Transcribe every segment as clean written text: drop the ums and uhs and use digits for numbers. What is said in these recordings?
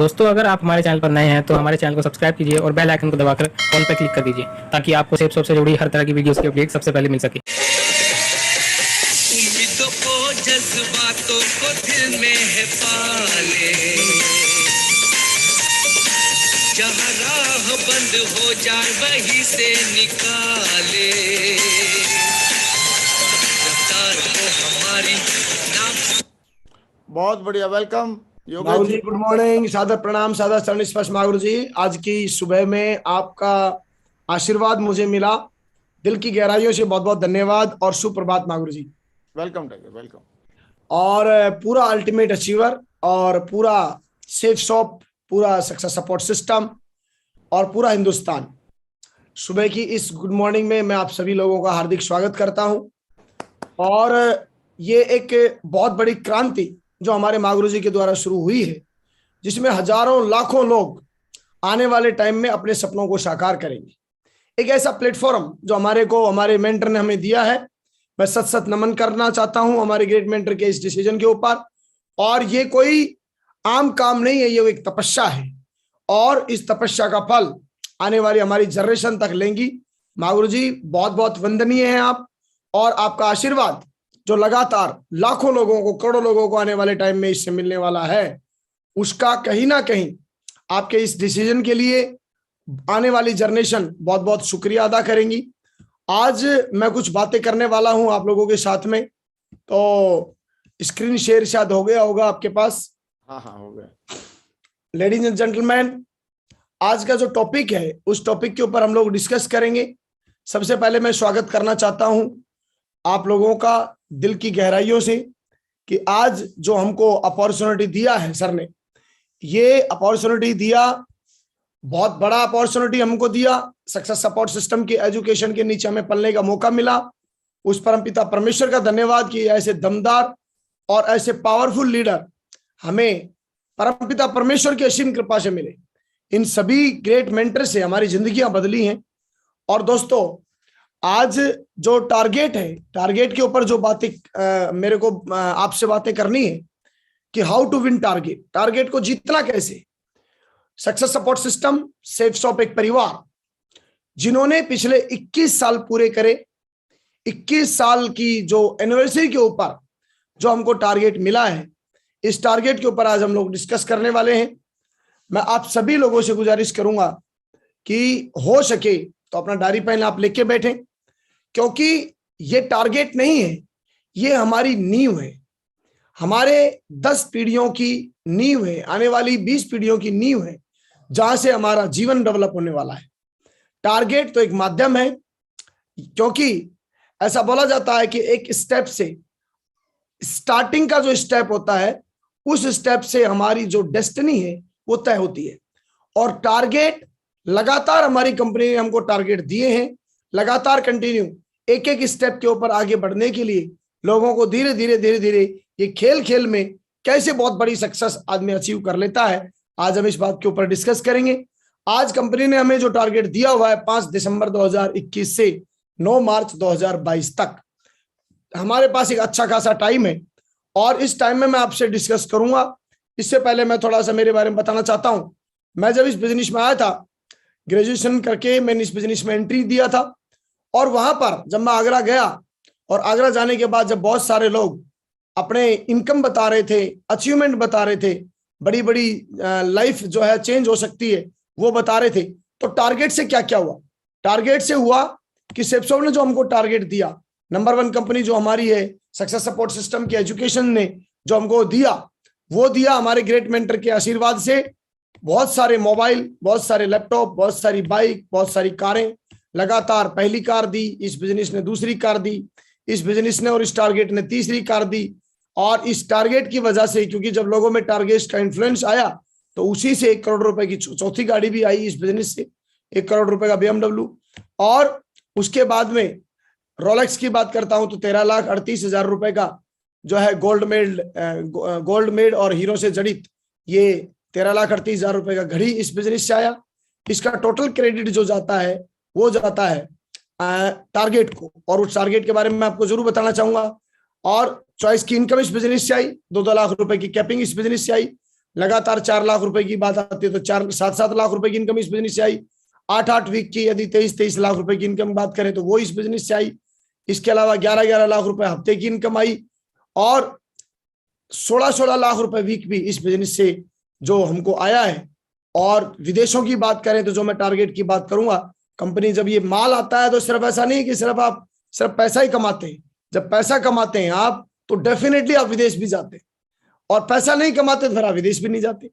दोस्तों, अगर आप हमारे चैनल पर नए हैं तो हमारे चैनल को सब्सक्राइब कीजिए और बेल आइकन को दबाकर ऑल पर क्लिक कर दीजिए ताकि आपको सेफ शॉप से जुड़ी हर तरह की वीडियोस की अपडेट सबसे पहले मिल सके। उम्मीदों को जज्बातों को दिल में है पाले, जहाँ राह बंद हो जाए वहीं से निकाले, रफ्तार को हमारी नाम। बहुत बढ़िया, वेलकम मागुरु जी। गुड मॉर्निंग, सादर प्रणाम, सादर चरण स्पर्श मागुरु जी। आज की सुबह में आपका आशीर्वाद मुझे मिला, दिल की गहराइयों से बहुत बहुत धन्यवाद और सुप्रभात मागुरु जी। Welcome welcome. और पूरा अल्टीमेट अचीवर और पूरा सेफ शॉप, पूरा सक्सेस सपोर्ट सिस्टम और पूरा हिंदुस्तान, सुबह की इस गुड मॉर्निंग में मैं आप सभी लोगों का हार्दिक स्वागत करता हूं। और ये एक बहुत बड़ी क्रांति जो हमारे मागुरु जी के द्वारा शुरू हुई है, जिसमें हजारों लाखों लोग आने वाले टाइम में अपने सपनों को साकार करेंगे। एक ऐसा प्लेटफॉर्म जो हमारे मेंटर ने हमें दिया है, मैं सत सत नमन करना चाहता हूं हमारे ग्रेट मेंटर के इस डिसीजन के ऊपर। और ये कोई आम काम नहीं है, ये एक तपस्या है और इस तपस्या का फल आने वाली हमारी जनरेशन तक लेंगी। मागुरु जी बहुत बहुत वंदनीय हैं आप, और आपका आशीर्वाद जो लगातार लाखों लोगों को, करोड़ों लोगों को आने वाले टाइम में इससे मिलने वाला है, उसका कहीं ना कहीं आपके इस डिसीजन के लिए आने वाली जनरेशन बहुत बहुत शुक्रिया अदा करेंगी। आज मैं कुछ बातें करने वाला हूं आप लोगों के साथ में, तो स्क्रीन शेयर शायद हो गया होगा आपके पास। हाँ हो गया। लेडीज एंड जेंटलमैन, आज का जो टॉपिक है उस टॉपिक के ऊपर हम लोग डिस्कस करेंगे। सबसे पहले मैं स्वागत करना चाहता हूं आप लोगों का दिल की गहराइयों से कि आज जो हमको अपॉर्चुनिटी दिया है सर ने, ये अपॉर्चुनिटी दिया, बहुत बड़ा अपॉर्चुनिटी हमको दिया। सक्सेस सपोर्ट सिस्टम की एजुकेशन के नीचे हमें पलने का मौका मिला। उस परमपिता परमेश्वर का धन्यवाद कि ऐसे दमदार और ऐसे पावरफुल लीडर हमें परमपिता परमेश्वर की असीम कृपा से मिले। इन सभी ग्रेट मेंटर से हमारी जिंदगियां बदली हैं। और दोस्तों, आज जो टारगेट है, टारगेट के ऊपर जो बातें मेरे को आपसे बातें करनी है कि how to win target, target को जीतना कैसे। Success support system, safe shop एक परिवार जिन्होंने पिछले 21 साल पूरे करे, 21 साल की जो एनिवर्सरी के ऊपर जो हमको टारगेट मिला है, इस टारगेट के ऊपर आज हम लोग डिस्कस करने वाले हैं। मैं आप सभी लोगों से गुजारिश करूंगा कि हो सके तो अपना डायरी पेन आप लेके बैठें, क्योंकि ये टारगेट नहीं है, ये हमारी नींव है, हमारे 10 पीढ़ियों की नींव है, आने वाली 20 पीढ़ियों की नींव है, जहां से हमारा जीवन डेवलप होने वाला है। टारगेट तो एक माध्यम है, क्योंकि ऐसा बोला जाता है कि एक स्टेप से, स्टार्टिंग का जो स्टेप होता है, उस स्टेप से हमारी जो डेस्टिनी है वो तय होती है। और टारगेट लगातार हमारी कंपनी ने हमको टारगेट दिए हैं, लगातार कंटिन्यू एक एक स्टेप के ऊपर आगे बढ़ने के लिए लोगों को धीरे धीरे ये खेल खेल में कैसे बहुत बड़ी सक्सेस आदमी अचीव कर लेता है, आज हम इस बात के ऊपर डिस्कस करेंगे। आज कंपनी ने हमें जो टारगेट दिया हुआ है 5 दिसंबर 2021 से 9 मार्च 2022 तक, हमारे पास एक अच्छा खासा टाइम है और इस टाइम में मैं आपसे डिस्कस करूंगा। इससे पहले मैं थोड़ा सा मेरे बारे में बताना चाहता हूं। मैं जब इस बिजनेस में आया था, ग्रेजुएशन करके मैंने इस बिजनेस में एंट्री दिया था, और वहां पर जब मैं आगरा गया, और आगरा जाने के बाद जब बहुत सारे लोग अपने इनकम बता रहे थे, अचीवमेंट बता रहे थे, बड़ी बड़ी लाइफ जो है चेंज हो सकती है वो बता रहे थे, तो टारगेट से क्या क्या हुआ। टारगेट से हुआ कि सेफसॉफ्ट ने जो हमको टारगेट दिया, नंबर 1 कंपनी जो हमारी है, सक्सेस सपोर्ट सिस्टम की एजुकेशन ने जो हमको दिया, वो दिया हमारे ग्रेट मेंटर के आशीर्वाद से। बहुत सारे मोबाइल, बहुत सारे लैपटॉप, बहुत सारी बाइक, बहुत सारी कारें, लगातार पहली कार दी, इस बिजनेस ने दूसरी कार दी, इस बिजनेस ने और इस टारगेट ने तीसरी कार दी। और इस टारगेट की वजह से, क्योंकि जब लोगों में टारगेट का इन्फ्लुएंस आया, तो उसी से 1 करोड़ रुपए की चौथी गाड़ी भी आई इस बिजनेस से, 1 करोड़ रुपए का BMW। और उसके बाद में रोलेक्स की बात करता हूं तो 13,38,000 रुपए का जो है गोल्ड मेड और हीरो से जड़ित ये 13,38,000 रुपए का घड़ी इस बिजनेस से आया। इसका टोटल क्रेडिट जो जाता है वो जाता है टारगेट को, और उस टारगेट के बारे में मैं आपको जरूर बताना चाहूंगा। और चॉइस की इनकम इस बिजनेस से आई, 2-2 लाख रुपए की कैपिंग इस बिजनेस से आई। लगातार 4 लाख रुपए की बात आती है तो 7-7 लाख रुपए की इनकम इस बिजनेस से आई। 8-8 वीक की यदि 23-23 लाख रुपए की इनकम बात करें तो वो इस बिजनेस से आई। इसके अलावा 11-11 लाख रुपए हफ्ते की इनकम आई और 16-16 लाख रुपए वीक भी इस बिजनेस से जो हमको आया है। और विदेशों की बात करें तो जो मैं टारगेट की बात करूंगा, कंपनी जब ये माल आता है तो सिर्फ ऐसा नहीं कि सिर्फ आप सिर्फ पैसा ही कमाते हैं। जब पैसा कमाते हैं आप तो डेफिनेटली आप विदेश भी जाते हैं, और पैसा नहीं कमाते तो फिर आप विदेश भी नहीं जाते।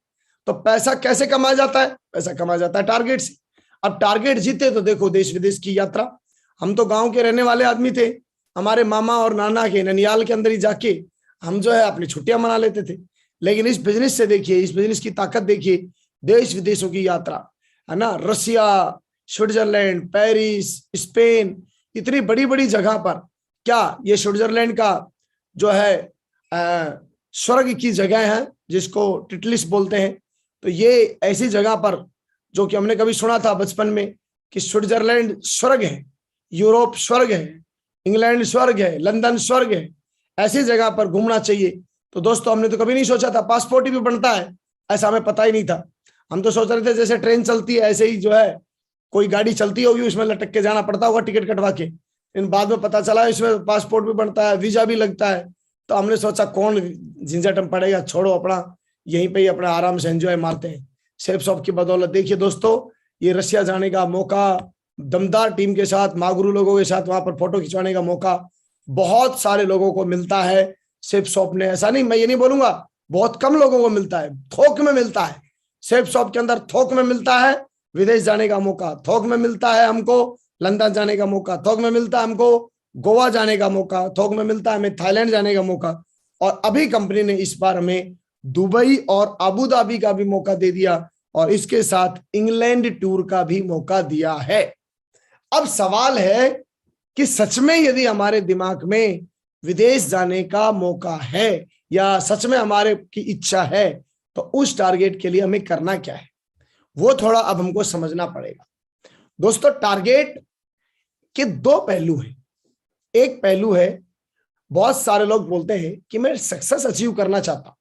तो पैसा कैसे कमाया जाता है? पैसा कमाया जाता है टारगेट से। अब टारगेट जीते तो देखो देश विदेश की यात्रा। हम तो गांव के रहने वाले आदमी थे, हमारे मामा और नाना के ननियाल के अंदर ही जाके हम जो है अपनी छुट्टियां मना लेते थे। लेकिन इस बिजनेस से देखिए, इस बिजनेस की ताकत देखिए, देश विदेशों की यात्रा है ना। रसिया, स्विट्जरलैंड, पेरिस, स्पेन, इतनी बड़ी बड़ी जगह पर। क्या ये स्विट्जरलैंड का जो है स्वर्ग की जगह है जिसको टिटलिस बोलते हैं। तो ये ऐसी जगह पर जो कि हमने कभी सुना था बचपन में कि स्विट्जरलैंड स्वर्ग है, यूरोप स्वर्ग है, इंग्लैंड स्वर्ग है, लंदन स्वर्ग है, ऐसी जगह पर घूमना चाहिए। तो दोस्तों हमने तो कभी नहीं सोचा था पासपोर्ट भी बनता है, ऐसा हमें पता ही नहीं था। हम तो सोच रहे थे जैसे ट्रेन चलती है ऐसे ही जो है कोई गाड़ी चलती होगी, उसमें लटक के जाना पड़ता होगा टिकट कटवा के। इन बाद में पता चला इसमें पासपोर्ट भी बनता है, वीजा भी लगता है। तो हमने सोचा कौन झंझट में पड़ेगा, छोड़ो, अपना यहीं पे ही अपना आराम से एंजॉय मारते हैं सेफ शॉप की बदौलत। देखिए दोस्तों, ये रसिया जाने का मौका, दमदार टीम के साथ, मागरू लोगों के साथ वहां पर फोटो खिंचवाने का मौका बहुत सारे लोगों को मिलता है सेफ शॉप ने। ऐसा नहीं, मैं ये नहीं बोलूंगा, बहुत कम लोगों को मिलता है, थोक में मिलता है। सेफ शॉप के अंदर थोक में मिलता है विदेश जाने का मौका, थोक में मिलता है हमको लंदन जाने का मौका, थोक में मिलता है हमको गोवा जाने का मौका, थोक में मिलता है हमें थाईलैंड जाने का मौका। और अभी कंपनी ने इस बार हमें दुबई और अबू धाबी का भी मौका दे दिया और इसके साथ इंग्लैंड टूर का भी मौका दिया है। अब सवाल है कि सच में यदि हमारे दिमाग में विदेश जाने का मौका है या सच में हमारे की इच्छा है तो उस टारगेट के लिए हमें करना क्या है, वो थोड़ा अब हमको समझना पड़ेगा। दोस्तों, टारगेट के दो पहलू हैं। एक पहलू है, बहुत सारे लोग बोलते हैं कि मैं सक्सेस अचीव करना चाहता हूं,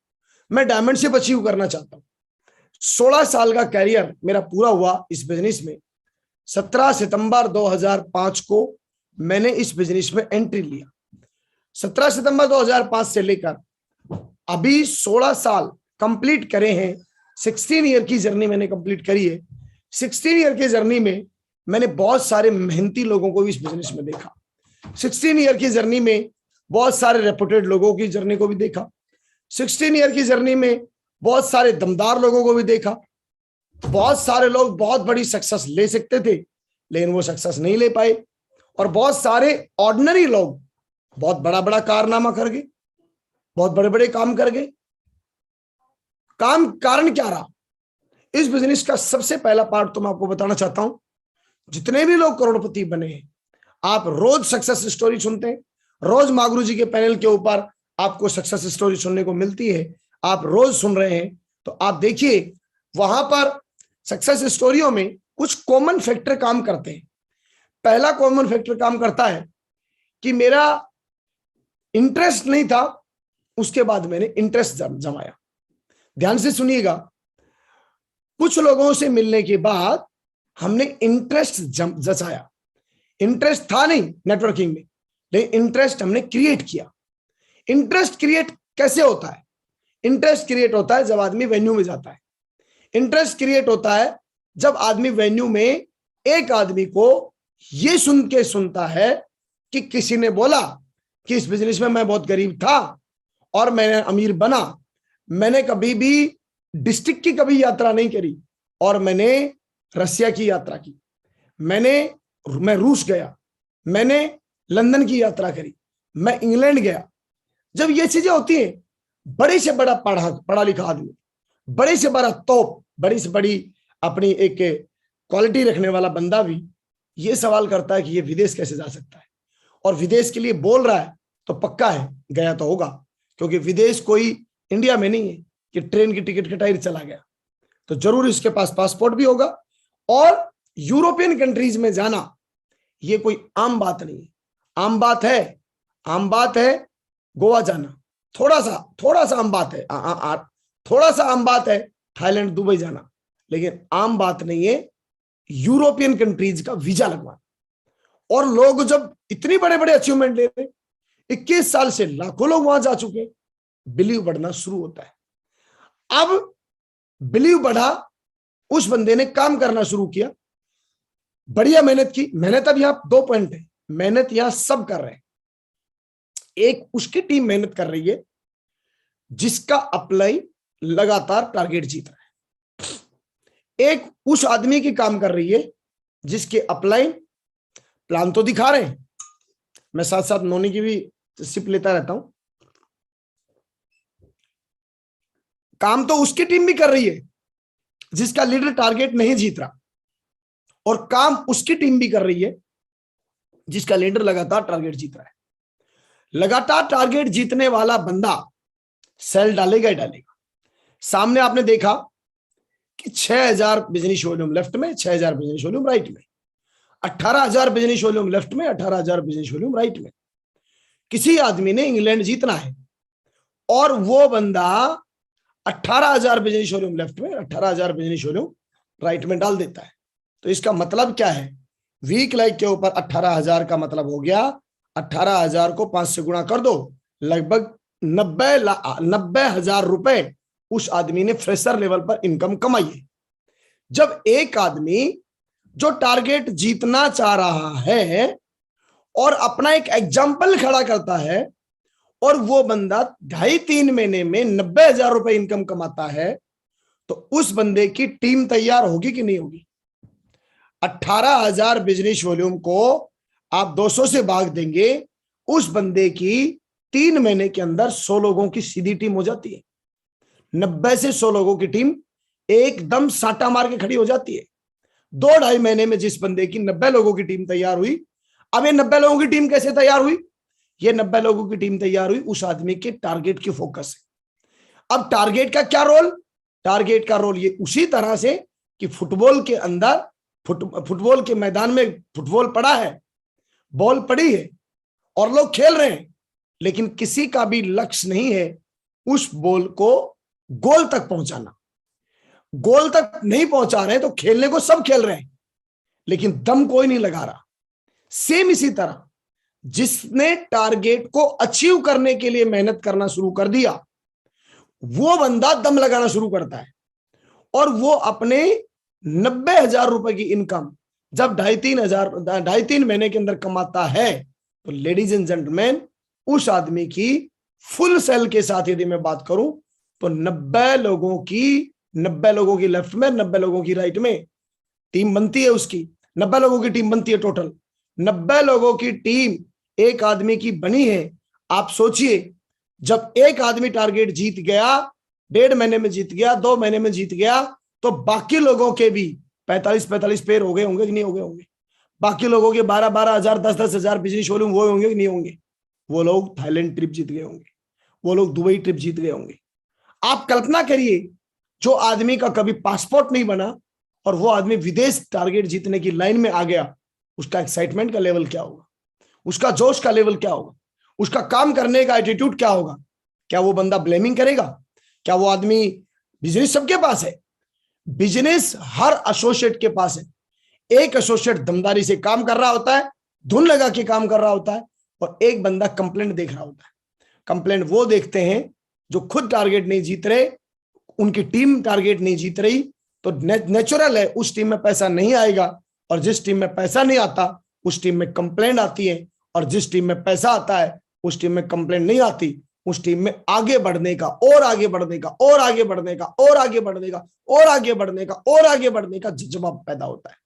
मैं डायमंडशिप अचीव करना चाहता हूं। 16 साल का कैरियर मेरा पूरा हुआ इस बिजनेस में। 17 सितंबर 2005 को मैंने इस बिजनेस में एंट्री लिया। 17 सितंबर 2005 से लेकर अभी 16 साल कंप्लीट करे हैं। 16 ईयर की जर्नी मैंने कंप्लीट करी है। 16 ईयर की जर्नी में मैंने बहुत सारे मेहनती लोगों को भी इस बिजनेस में देखा। 16 ईयर की जर्नी में बहुत सारे रेपुटेड लोगों की जर्नी को भी देखा। 16 ईयर की जर्नी में बहुत सारे दमदार लोगों को भी देखा। बहुत सारे लोग बहुत बड़ी सक्सेस ले सकते थे लेकिन वो सक्सेस नहीं ले पाए, और बहुत सारे ऑर्डिनरी लोग बहुत बड़ा बड़ा कारनामा कर गए, बहुत बड़े बड़े काम कर गए। कारण क्या रहा? इस बिजनेस का सबसे पहला पार्ट तो मैं आपको बताना चाहता हूं, जितने भी लोग करोड़पति बने हैं, आप रोज सक्सेस स्टोरी सुनते हैं, रोज मागरू जी के पैनल के ऊपर आपको सक्सेस स्टोरी सुनने को मिलती है, आप रोज सुन रहे हैं। तो आप देखिए वहां पर सक्सेस स्टोरियों में कुछ कॉमन फैक्टर काम करते हैं। पहला कॉमन फैक्टर काम करता है कि मेरा इंटरेस्ट नहीं था, उसके बाद मैंने इंटरेस्ट जमाया। ध्यान से सुनिएगा, कुछ लोगों से मिलने के बाद हमने इंटरेस्ट जचाया। इंटरेस्ट था नहीं नेटवर्किंग में, लेकिन इंटरेस्ट हमने क्रिएट किया। इंटरेस्ट क्रिएट कैसे होता है? इंटरेस्ट क्रिएट होता है जब आदमी वेन्यू में जाता है। इंटरेस्ट क्रिएट होता है जब आदमी वेन्यू में एक आदमी को ये सुन के सुनता है कि किसी ने बोला कि इस बिजनेस में मैं बहुत गरीब था और मैंने अमीर बना, मैंने कभी भी डिस्ट्रिक्ट की कभी यात्रा नहीं करी और मैंने रसिया की यात्रा की, मैं रूस गया, मैंने लंदन की यात्रा करी, मैं इंग्लैंड गया। जब ये चीजें होती हैं, बड़े से बड़ा पढ़ा लिखा आदमी, बड़े से बड़ा तोप, बड़ी से बड़ी अपनी एक क्वालिटी रखने वाला बंदा भी ये सवाल करता है कि ये विदेश कैसे जा सकता है। और विदेश के लिए बोल रहा है तो पक्का है गया तो होगा, क्योंकि विदेश कोई इंडिया में नहीं है कि ट्रेन की टिकट कटाई चला गया। तो जरूर इसके पास पासपोर्ट भी होगा। और यूरोपियन कंट्रीज में जाना ये कोई आम बात नहीं है। आम बात है गोवा जाना, थोड़ा सा आम बात है, थोड़ा सा आम बात है थाईलैंड दुबई जाना, लेकिन आम बात नहीं है यूरोपियन कंट्रीज का वीजा लगवाना। और लोग जब इतनी बड़े बड़े अचीवमेंट ले रहे, 21 साल से लाखों लोग वहां जा चुके, बिलीव बढ़ना शुरू होता है। अब बिलीव बढ़ा, उस बंदे ने काम करना शुरू किया, बढ़िया मेहनत की। मेहनत अब यहां 2 पॉइंट है, मेहनत यहां सब कर रहे हैं। एक उसकी टीम मेहनत कर रही है जिसका अप्लाई लगातार टारगेट जीत रहा है, एक उस आदमी की काम कर रही है जिसके अपलाइन प्लान तो दिखा रहे हैं। मैं साथ साथ नोनी की भी सिप लेता रहता हूं। काम तो उसकी टीम भी कर रही है जिसका लीडर टारगेट नहीं जीत रहा, और काम उसकी टीम भी कर रही है जिसका लीडर लगातार टारगेट जीत रहा है। लगातार टारगेट जीतने वाला बंदा सेल डालेगा ही डालेगा। सामने आपने देखा कि 6000 बिजनेस वॉल्यूम लेफ्ट में, 6000 बिजनेस वॉल्यूम राइट में, 18000 बिजनेस वॉल्यूम लेफ्ट में, 18000 बिजनेस वॉल्यूम राइट में। किसी आदमी ने इंग्लैंड जीतना है और वो बंदा 18000 बिजनेस वॉल्यूम लेफ्ट में, 18000 बिजनेस वॉल्यूम राइट में डाल देता है। तो इसका मतलब क्या है? वीक लाइक के ऊपर 18000 का मतलब हो गया 18000 को 5 से गुणा कर दो, लगभग 90,000 रुपए उस आदमी ने फ्रेशर लेवल पर इनकम कमाई है। जब एक आदमी जो टारगेट जीतना चाह रहा है और अपना एक एग्जाम्पल खड़ा करता है और वो बंदा 2.5-3 महीने में 90,000 रुपए इनकम कमाता है, तो उस बंदे की टीम तैयार होगी कि नहीं होगी? 18,000 बिजनेस वॉल्यूम को आप 200 से भाग देंगे, उस बंदे की 3 महीने के अंदर 100 लोगों की सीधी टीम हो जाती है। 90 से 100 लोगों की टीम एकदम साटा मार के खड़ी हो जाती है। 2-2.5 महीने में जिस बंदे की 90 लोगों की टीम तैयार हुई, अब ये 90 लोगों की टीम कैसे तैयार हुई? ये 90 लोगों की टीम तैयार हुई उस आदमी के टारगेट की फोकस से। अब टारगेट का क्या रोल? टारगेट का रोल ये उसी तरह से कि फुटबॉल के अंदर फुटबॉल के मैदान में फुटबॉल पड़ा है, बॉल पड़ी है और लोग खेल रहे हैं, लेकिन किसी का भी लक्ष्य नहीं है उस बॉल को गोल तक पहुंचाना। गोल तक नहीं पहुंचा रहे तो खेलने को सब खेल रहे हैं, लेकिन दम कोई नहीं लगा रहा। सेम इसी तरह जिसने टारगेट को अचीव करने के लिए मेहनत करना शुरू कर दिया, वो बंदा दम लगाना शुरू करता है और वो अपने 90,000 रुपए की इनकम जब 2.5-3 महीने के अंदर कमाता है, तो लेडीज एंड जेंटलमैन उस आदमी की फुल सेल के साथ यदि मैं बात करूं तो 90 लोगों की लेफ्ट में, 90 लोगों की राइट में टीम बनती है। उसकी 90 लोगों की टीम बनती है। टोटल 90 लोगों की टीम एक आदमी की बनी है। आप सोचिए, जब एक आदमी टारगेट जीत गया, 1.5 महीने में जीत गया, 2 महीने में जीत गया, तो बाकी लोगों के भी 45 पेयर हो गए होंगे कि नहीं हो गए होंगे? बाकी लोगों के 12 हजार, 10 हजार बिजनेस वॉल्यूम वो होंगे कि नहीं होंगे? वो लोग थाईलैंड ट्रिप जीत गए होंगे, वो लोग दुबई ट्रिप जीत गए होंगे। आप कल्पना करिए, जो आदमी का कभी पासपोर्ट नहीं बना और वो आदमी विदेश टारगेट जीतने की लाइन में आ गया, उसका एक्साइटमेंट का लेवल क्या होगा? उसका जोश का लेवल क्या होगा? उसका काम करने का एटीट्यूड क्या होगा? क्या वो बंदा ब्लेमिंग करेगा? क्या वो आदमी? बिजनेस सबके पास है, बिजनेस हर एसोसिएट के पास है। एक एसोसिएट दमदारी से काम कर रहा होता है, धुन लगा के काम कर रहा होता है, और एक बंदा कंप्लेंट देख रहा होता है। कंप्लेंट वो देखते हैं जो खुद टारगेट नहीं जीत रहे, उनकी टीम टारगेट नहीं जीत रही, तो नेचुरल है उस टीम में पैसा नहीं आएगा, और जिस टीम में पैसा नहीं आता उस टीम में कंप्लेंट आती है, और जिस टीम में पैसा आता है उस टीम में कंप्लेंट नहीं आती। उस टीम में आगे बढ़ने का और आगे बढ़ने का और आगे बढ़ने का और आगे बढ़ने का और आगे बढ़ने का और आगे बढ़ने का जज्बा पैदा होता है।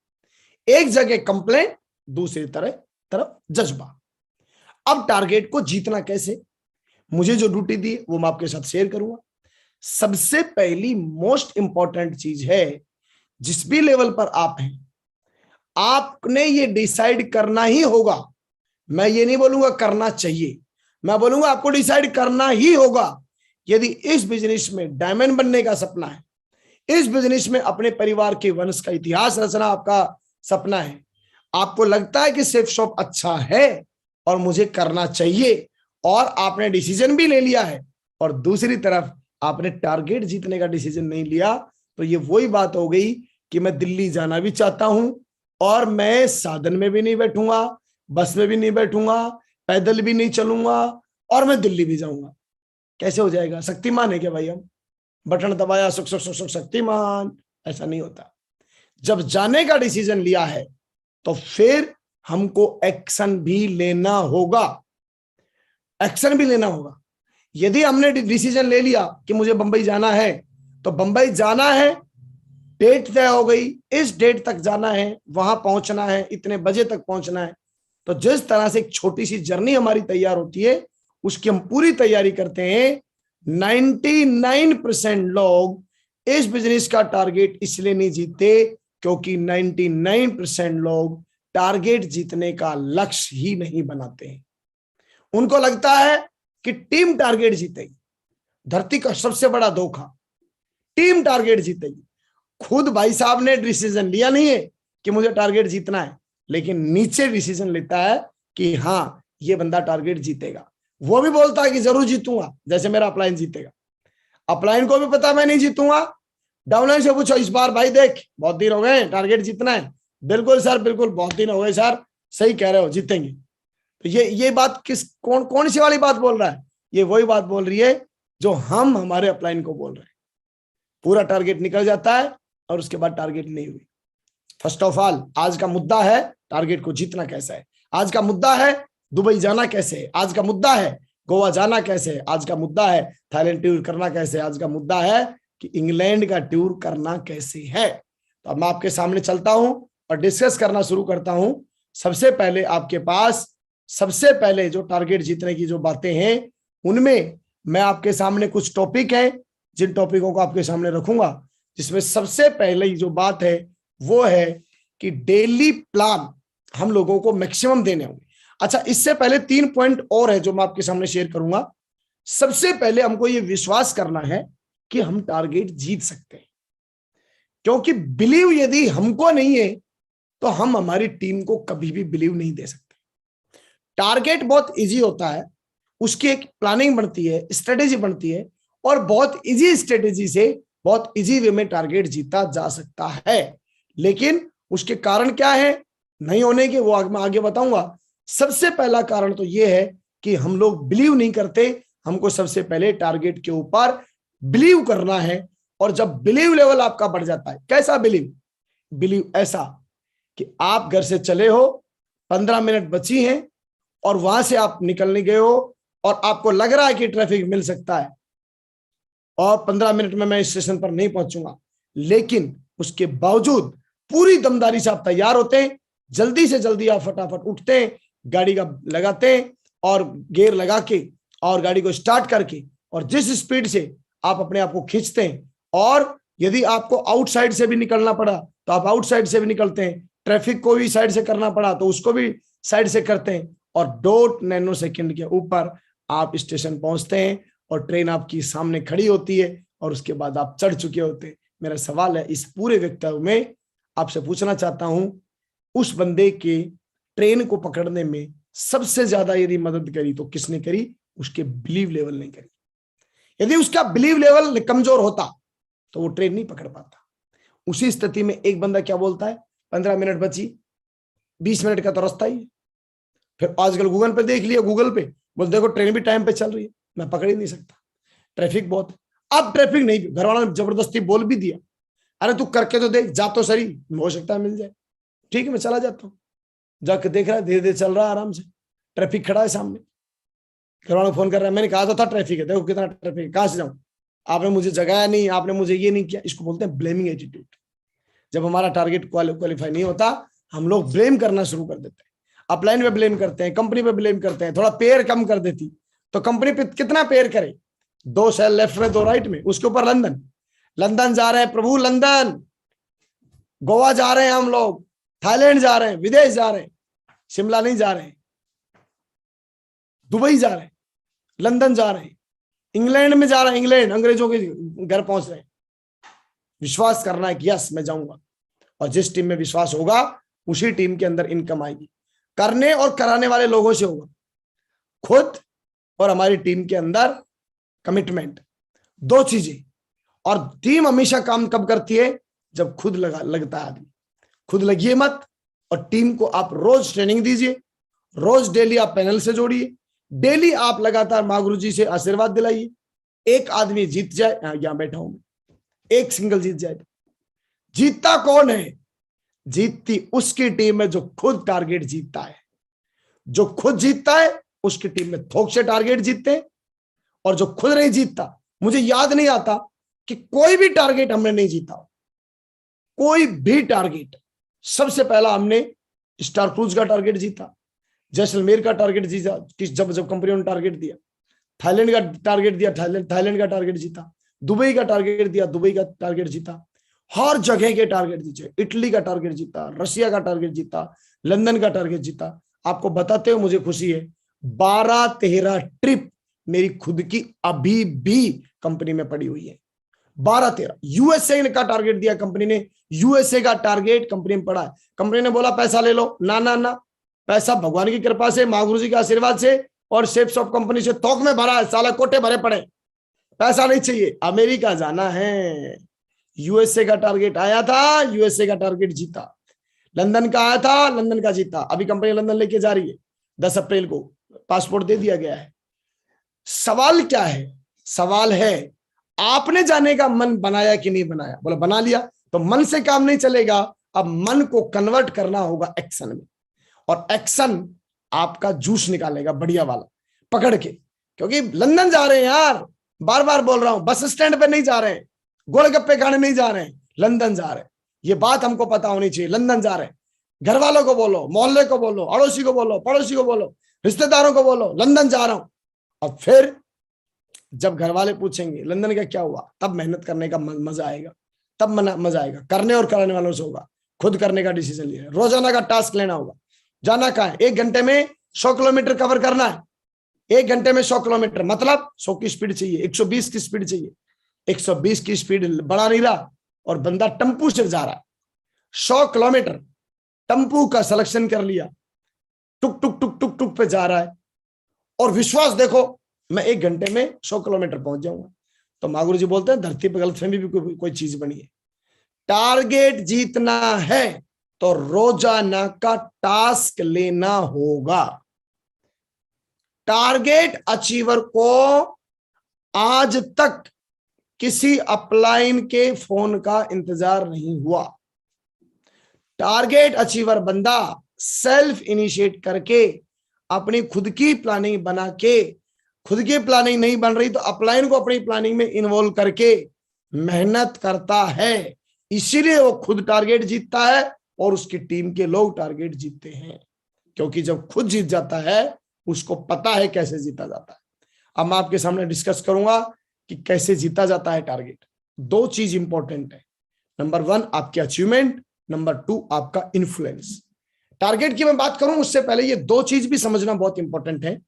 एक जगह कंप्लेंट, दूसरी तरफ जज्बा। अब टारगेट को जीतना कैसे? मुझे जो ड्यूटी दी वो मैं आपके साथ शेयर करूंगा। सबसे पहली मोस्ट इंपॉर्टेंट चीज है, जिस भी लेवल पर आप हैं, आपने ये डिसाइड करना ही होगा। मैं ये नहीं बोलूंगा करना चाहिए, मैं बोलूंगा आपको डिसाइड करना ही होगा। यदि इस बिजनेस में डायमंड बनने का सपना है, इस बिजनेस में अपने परिवार के वंश का इतिहास रचना आपका सपना है, आपको लगता है कि सेफ शॉप अच्छा है और मुझे करना चाहिए, और आपने डिसीजन भी ले लिया है, और दूसरी तरफ आपने टारगेट जीतने का डिसीजन नहीं लिया, तो ये वही बात हो गई कि मैं दिल्ली जाना भी चाहता हूं और मैं साधन में भी नहीं बैठूंगा, बस में भी नहीं बैठूंगा, पैदल भी नहीं चलूंगा और मैं दिल्ली भी जाऊंगा। कैसे हो जाएगा? शक्तिमान है क्या भाई हम? बटन दबाया सुख सुख सुख सुख शक्तिमान, ऐसा नहीं होता। जब जाने का डिसीजन लिया है तो फिर हमको एक्शन भी लेना होगा, एक्शन भी लेना होगा। यदि हमने डिसीजन ले लिया कि मुझे बंबई जाना है, तो बंबई जाना है, डेट तय हो गई, इस डेट तक जाना है, वहां पहुंचना है, इतने बजे तक पहुंचना है। तो जिस तरह से एक छोटी सी जर्नी हमारी तैयार होती है, उसकी हम पूरी तैयारी करते हैं। 99% लोग इस बिजनेस का टारगेट इसलिए नहीं जीतते क्योंकि 99% लोग टारगेट जीतने का लक्ष्य ही नहीं बनाते हैं। उनको लगता है कि टीम टारगेट जीतेगी। धरती का सबसे बड़ा धोखा, टीम टारगेट जीतेगी। खुद भाई साहब ने डिसीजन लिया नहीं है कि मुझे टारगेट जीतना है, लेकिन नीचे डिसीजन लेता है कि हाँ ये बंदा टारगेट जीतेगा। वो भी बोलता है कि जरूर जीतूंगा, जैसे मेरा अपलाइन जीतेगा। अपलाइन को भी पता मैं नहीं जीतूंगा। डाउनलाइन से पूछो इस बार भाई देख बहुत दिन हो गए, टारगेट जीतना है। बिल्कुल सर, बिल्कुल बहुत दिन हो गए सर, सही कह रहे हो, जीतेंगे। तो ये बात कौन सी वाली बात बोल रहा है? ये वही बात बोल रही है जो हम हमारे अपलाइन को बोल रहे हैं। पूरा टारगेट निकल जाता है और उसके बाद टारगेट नहीं हुई। फर्स्ट ऑफ ऑल आज का मुद्दा है टारगेट को जीतना कैसा है। आज का मुद्दा है दुबई जाना कैसे है। आज का मुद्दा है गोवा जाना कैसे है। आज का मुद्दा है थाईलैंड टूर करना कैसे है। आज का मुद्दा है कि इंग्लैंड का टूर करना कैसे है। तो अब मैं आपके सामने चलता हूं और डिस्कस करना शुरू करता हूं। सबसे पहले आपके पास सबसे पहले जो टारगेट जीतने की जो बातें हैं, उनमें मैं आपके सामने कुछ टॉपिक है, जिन टॉपिकों को आपके सामने रखूंगा, जिसमें सबसे पहले जो बात है वो है कि डेली प्लान हम लोगों को मैक्सिमम देने होंगे। अच्छा, इससे पहले 3 पॉइंट और है जो मैं आपके सामने शेयर करूंगा। सबसे पहले हमको ये विश्वास करना है कि हम टारगेट जीत सकते हैं, क्योंकि बिलीव यदि हमको नहीं है तो हम हमारी टीम को कभी भी बिलीव नहीं दे सकते। टारगेट बहुत इजी होता है, उसकी एक प्लानिंग बनती है, स्ट्रेटेजी बनती है, और बहुत इजी स्ट्रेटेजी से बहुत इजी वे में टारगेट जीता जा सकता है। लेकिन उसके कारण क्या है नहीं होने के, वो मैं आगे बताऊंगा। सबसे पहला कारण तो ये है कि हम लोग बिलीव नहीं करते। हमको सबसे पहले टारगेट के ऊपर बिलीव करना है। और जब बिलीव लेवल आपका बढ़ जाता है, कैसा बिलीव? बिलीव ऐसा कि आप घर से चले हो, 15 मिनट बची हैं और वहां से आप निकलने गए हो और आपको लग रहा है कि ट्रैफिक मिल सकता है और 15 मिनट में मैं स्टेशन पर नहीं पहुंचूंगा, लेकिन उसके बावजूद पूरी दमदारी से आप तैयार होते हैं। जल्दी से जल्दी आप फटाफट उठते हैं, गाड़ी का लगाते हैं और गियर लगा के और गाड़ी को स्टार्ट करके, और जिस स्पीड से आप अपने आप को खींचते हैं, और यदि आपको आउटसाइड से भी निकलना पड़ा तो आप आउटसाइड से भी निकलते हैं, ट्रैफिक को भी साइड से करना पड़ा तो उसको भी साइड से करते हैं, और 2 नैनो सेकंड के ऊपर आप स्टेशन पहुंचते हैं और ट्रेन आपकी सामने खड़ी होती है और उसके बाद आप चढ़ चुके होते हैं। मेरा सवाल है, इस पूरे वक्तव्य में आपसे पूछना चाहता हूं, उस बंदे के ट्रेन को पकड़ने में सबसे ज्यादा यदि मदद करी तो किसने करी? उसके बिलीव लेवल ने करी। यदि उसका बिलीव लेवल कमजोर होता तो वो ट्रेन नहीं पकड़ पाता। उसी स्थिति में एक बंदा क्या बोलता है, 15 मिनट बची, 20 मिनट का तो रास्ता ही है। फिर आजकल गूगल पे देख लिया, गूगल पे बोल देखो ट्रेन भी टाइम पे चल रही है, मैं पकड़ ही नहीं सकता, ट्रैफिक बहुत है। अब ट्रैफिक नहीं, घर वालों ने जबरदस्ती बोल भी दिया, अरे तू करके तो देख, जा तो सही, हो सकता है मिल जाए। ठीक है, मैं चला जाता हूँ। जाके देख रहा है धीरे धीरे चल रहा है आराम से, ट्रैफिक खड़ा है सामने। घर वालों फोन कर रहा है, मैंने कहा तो था ट्रैफिक है, देखो कितना ट्रैफिक है, कहां से जाऊं, आपने मुझे जगाया नहीं, आपने मुझे ये नहीं किया। इसको बोलते हैं ब्लेमिंग एटीट्यूड। जब हमारा टारगेट क्वालिफाई नहीं होता, हम लोग ब्लेम करना शुरू कर देते हैं। अपलाइन पे ब्लेम करते हैं, कंपनी पे ब्लेम करते हैं। थोड़ा पेयर कम कर देती तो कंपनी पे कितना पेयर करे, 2 सेल लेफ्ट में 2 राइट में, उसके ऊपर लंदन जा रहे हैं प्रभु, लंदन, गोवा जा रहे हैं हम लोग, थाईलैंड जा रहे हैं, विदेश जा रहे हैं, शिमला नहीं जा रहे हैं, दुबई जा रहे हैं, लंदन जा रहे हैं, इंग्लैंड में जा रहे हैं, इंग्लैंड अंग्रेजों के घर पहुंच रहे हैं। विश्वास करना है कि यस मैं जाऊंगा, और जिस टीम में विश्वास होगा उसी टीम के अंदर इनकम आएगी। करने और कराने वाले लोगों से होगा, खुद और हमारी टीम के अंदर कमिटमेंट। दो चीजें। और टीम हमेशा काम कब करती है? जब खुद लगता है आदमी। खुद लगिए मत, और टीम को आप रोज ट्रेनिंग दीजिए, रोज डेली आप पैनल से जोड़िए, डेली आप लगातार मां गुरु जी से आशीर्वाद दिलाइए। एक आदमी जीत जाए, यहां बैठा हूं मैं, एक सिंगल जीत जाए। जीतता कौन है? जीतती उसकी टीम है जो खुद टारगेट जीतता है। जो खुद जीतता है उसकी टीम में थोक से टारगेट जीतते हैं, और जो खुद नहीं जीतता, मुझे याद नहीं आता कि कोई भी टारगेट हमने नहीं जीता। कोई भी टारगेट, सबसे पहला हमने स्टार क्रूज का टारगेट जीता, जैसलमेर का टारगेट जीता, जब कंपनी ने टारगेट दिया, थाईलैंड का टारगेट दिया, थाईलैंड का टारगेट जीता, दुबई का टारगेट दिया, दुबई का टारगेट जीता, हर जगह के टारगेट जीते। इटली का टारगेट जीता, रशिया का टारगेट जीता, लंदन का टारगेट जीता। आपको बताते हुए मुझे खुशी है, 12-13 ट्रिप मेरी खुद की अभी भी कंपनी में पड़ी हुई है। 12-13 यूएसए का टारगेट दिया कंपनी ने, यूएसए का टारगेट कंपनी में पड़ा है। कंपनी ने बोला पैसा ले लो, ना ना ना, पैसा भगवान की कृपा से, मां गुरु जी के आशीर्वाद से और शेप्स ऑफ कंपनी से थोक में भरा है। साला कोटे भरे पड़े, पैसा नहीं चाहिए, अमेरिका जाना है। यूएसए का टारगेट आया था, यूएसए का टारगेट जीता। लंदन का आया था, लंदन का जीता। अभी कंपनी लंदन लेके जा रही है, 10 अप्रैल को पासपोर्ट दे दिया गया है। सवाल क्या है? सवाल है आपने जाने का मन बनाया कि नहीं बनाया? बोला बना लिया। तो मन से काम नहीं चलेगा, अब मन को कन्वर्ट करना होगा एक्शन में, और एक्शन आपका जूस निकालेगा बढ़िया वाला पकड़ के। क्योंकि लंदन जा रहे हैं यार, बार बार बोल रहा हूं, बस स्टैंड पे नहीं जा रहे हैं, गोलगप्पे खाने नहीं जा रहे हैं, लंदन जा रहे हैं। ये बात हमको पता होनी चाहिए। लंदन जा रहे हैं, घर वालों को बोलो, मोहल्ले को बोलो, अड़ोसी को बोलो, पड़ोसी को बोलो, रिश्तेदारों को बोलो, लंदन जा रहा हूं। और फिर जब घर वाले पूछेंगे लंदन का क्या हुआ, तब मेहनत करने का मजा आएगा, तब मजा आएगा। करने और कराने वालों से होगा, खुद करने का डिसीजन लेना, रोजाना का टास्क लेना होगा। जाना कहाँ है? 1 घंटे में 100 किलोमीटर कवर करना है। 1 घंटे में 100 किलोमीटर मतलब 100 की स्पीड चाहिए, 120 की स्पीड चाहिए। 120 की स्पीड बढ़ा नहीं रहा, और बंदा टम्पू से जा रहा है। 100 किलोमीटर टम्पू का सिलेक्शन कर लिया, टुक टुक टुक टुक टुक पे जा रहा है, और विश्वास देखो मैं 1 घंटे में 100 किलोमीटर पहुंच जाऊंगा। तो मां गुरु जी बोलते हैं धरती पर गलतफहमी भी कोई चीज बनी है। टारगेट जीतना है तो रोजाना का टास्क लेना होगा। टारगेट अचीवर को आज तक किसी अपलाइन के फोन का इंतजार नहीं हुआ। टारगेट अचीवर बंदा सेल्फ इनिशिएट करके अपनी खुद की प्लानिंग बना के, खुद की प्लानिंग नहीं बन रही तो अपलाइन को अपनी प्लानिंग में इन्वॉल्व करके मेहनत करता है। इसीलिए वो खुद टारगेट जीतता है और उसकी टीम के लोग टारगेट जीतते हैं, क्योंकि जब खुद जीत जाता है उसको पता है कैसे जीता जाता है। अब मैं आपके सामने डिस्कस करूंगा कि कैसे जीता जाता है टारगेट। 2 चीज इंपॉर्टेंट है, नंबर 1 आपके अचीवमेंट, नंबर 2 आपका इन्फ्लुएंस। टारगेट की मैं बात करूं उससे पहले ये 2 चीज भी समझना बहुत इंपॉर्टेंट है।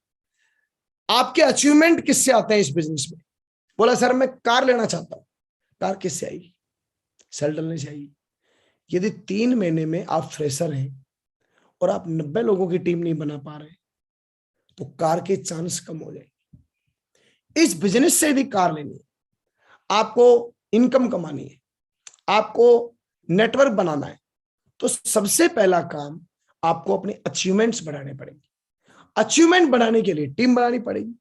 आपके अचीवमेंट किससे आते हैं इस बिजनेस में? बोला सर मैं कार लेना चाहता हूं। कार किससे आएगी? सेल डलने से आएगी। यदि 3 महीने में आप फ्रेशर हैं और आप 90 लोगों की टीम नहीं बना पा रहे तो कार के चांस कम हो जाएंगे। इस बिजनेस से यदि कार लेनी है, आपको इनकम कमानी है, आपको नेटवर्क बनाना है, तो सबसे पहला काम आपको अपने अचीवमेंट्स बढ़ाने पड़ेंगे। अचीवमेंट बनाने के लिए टीम बनानी पड़ेगी।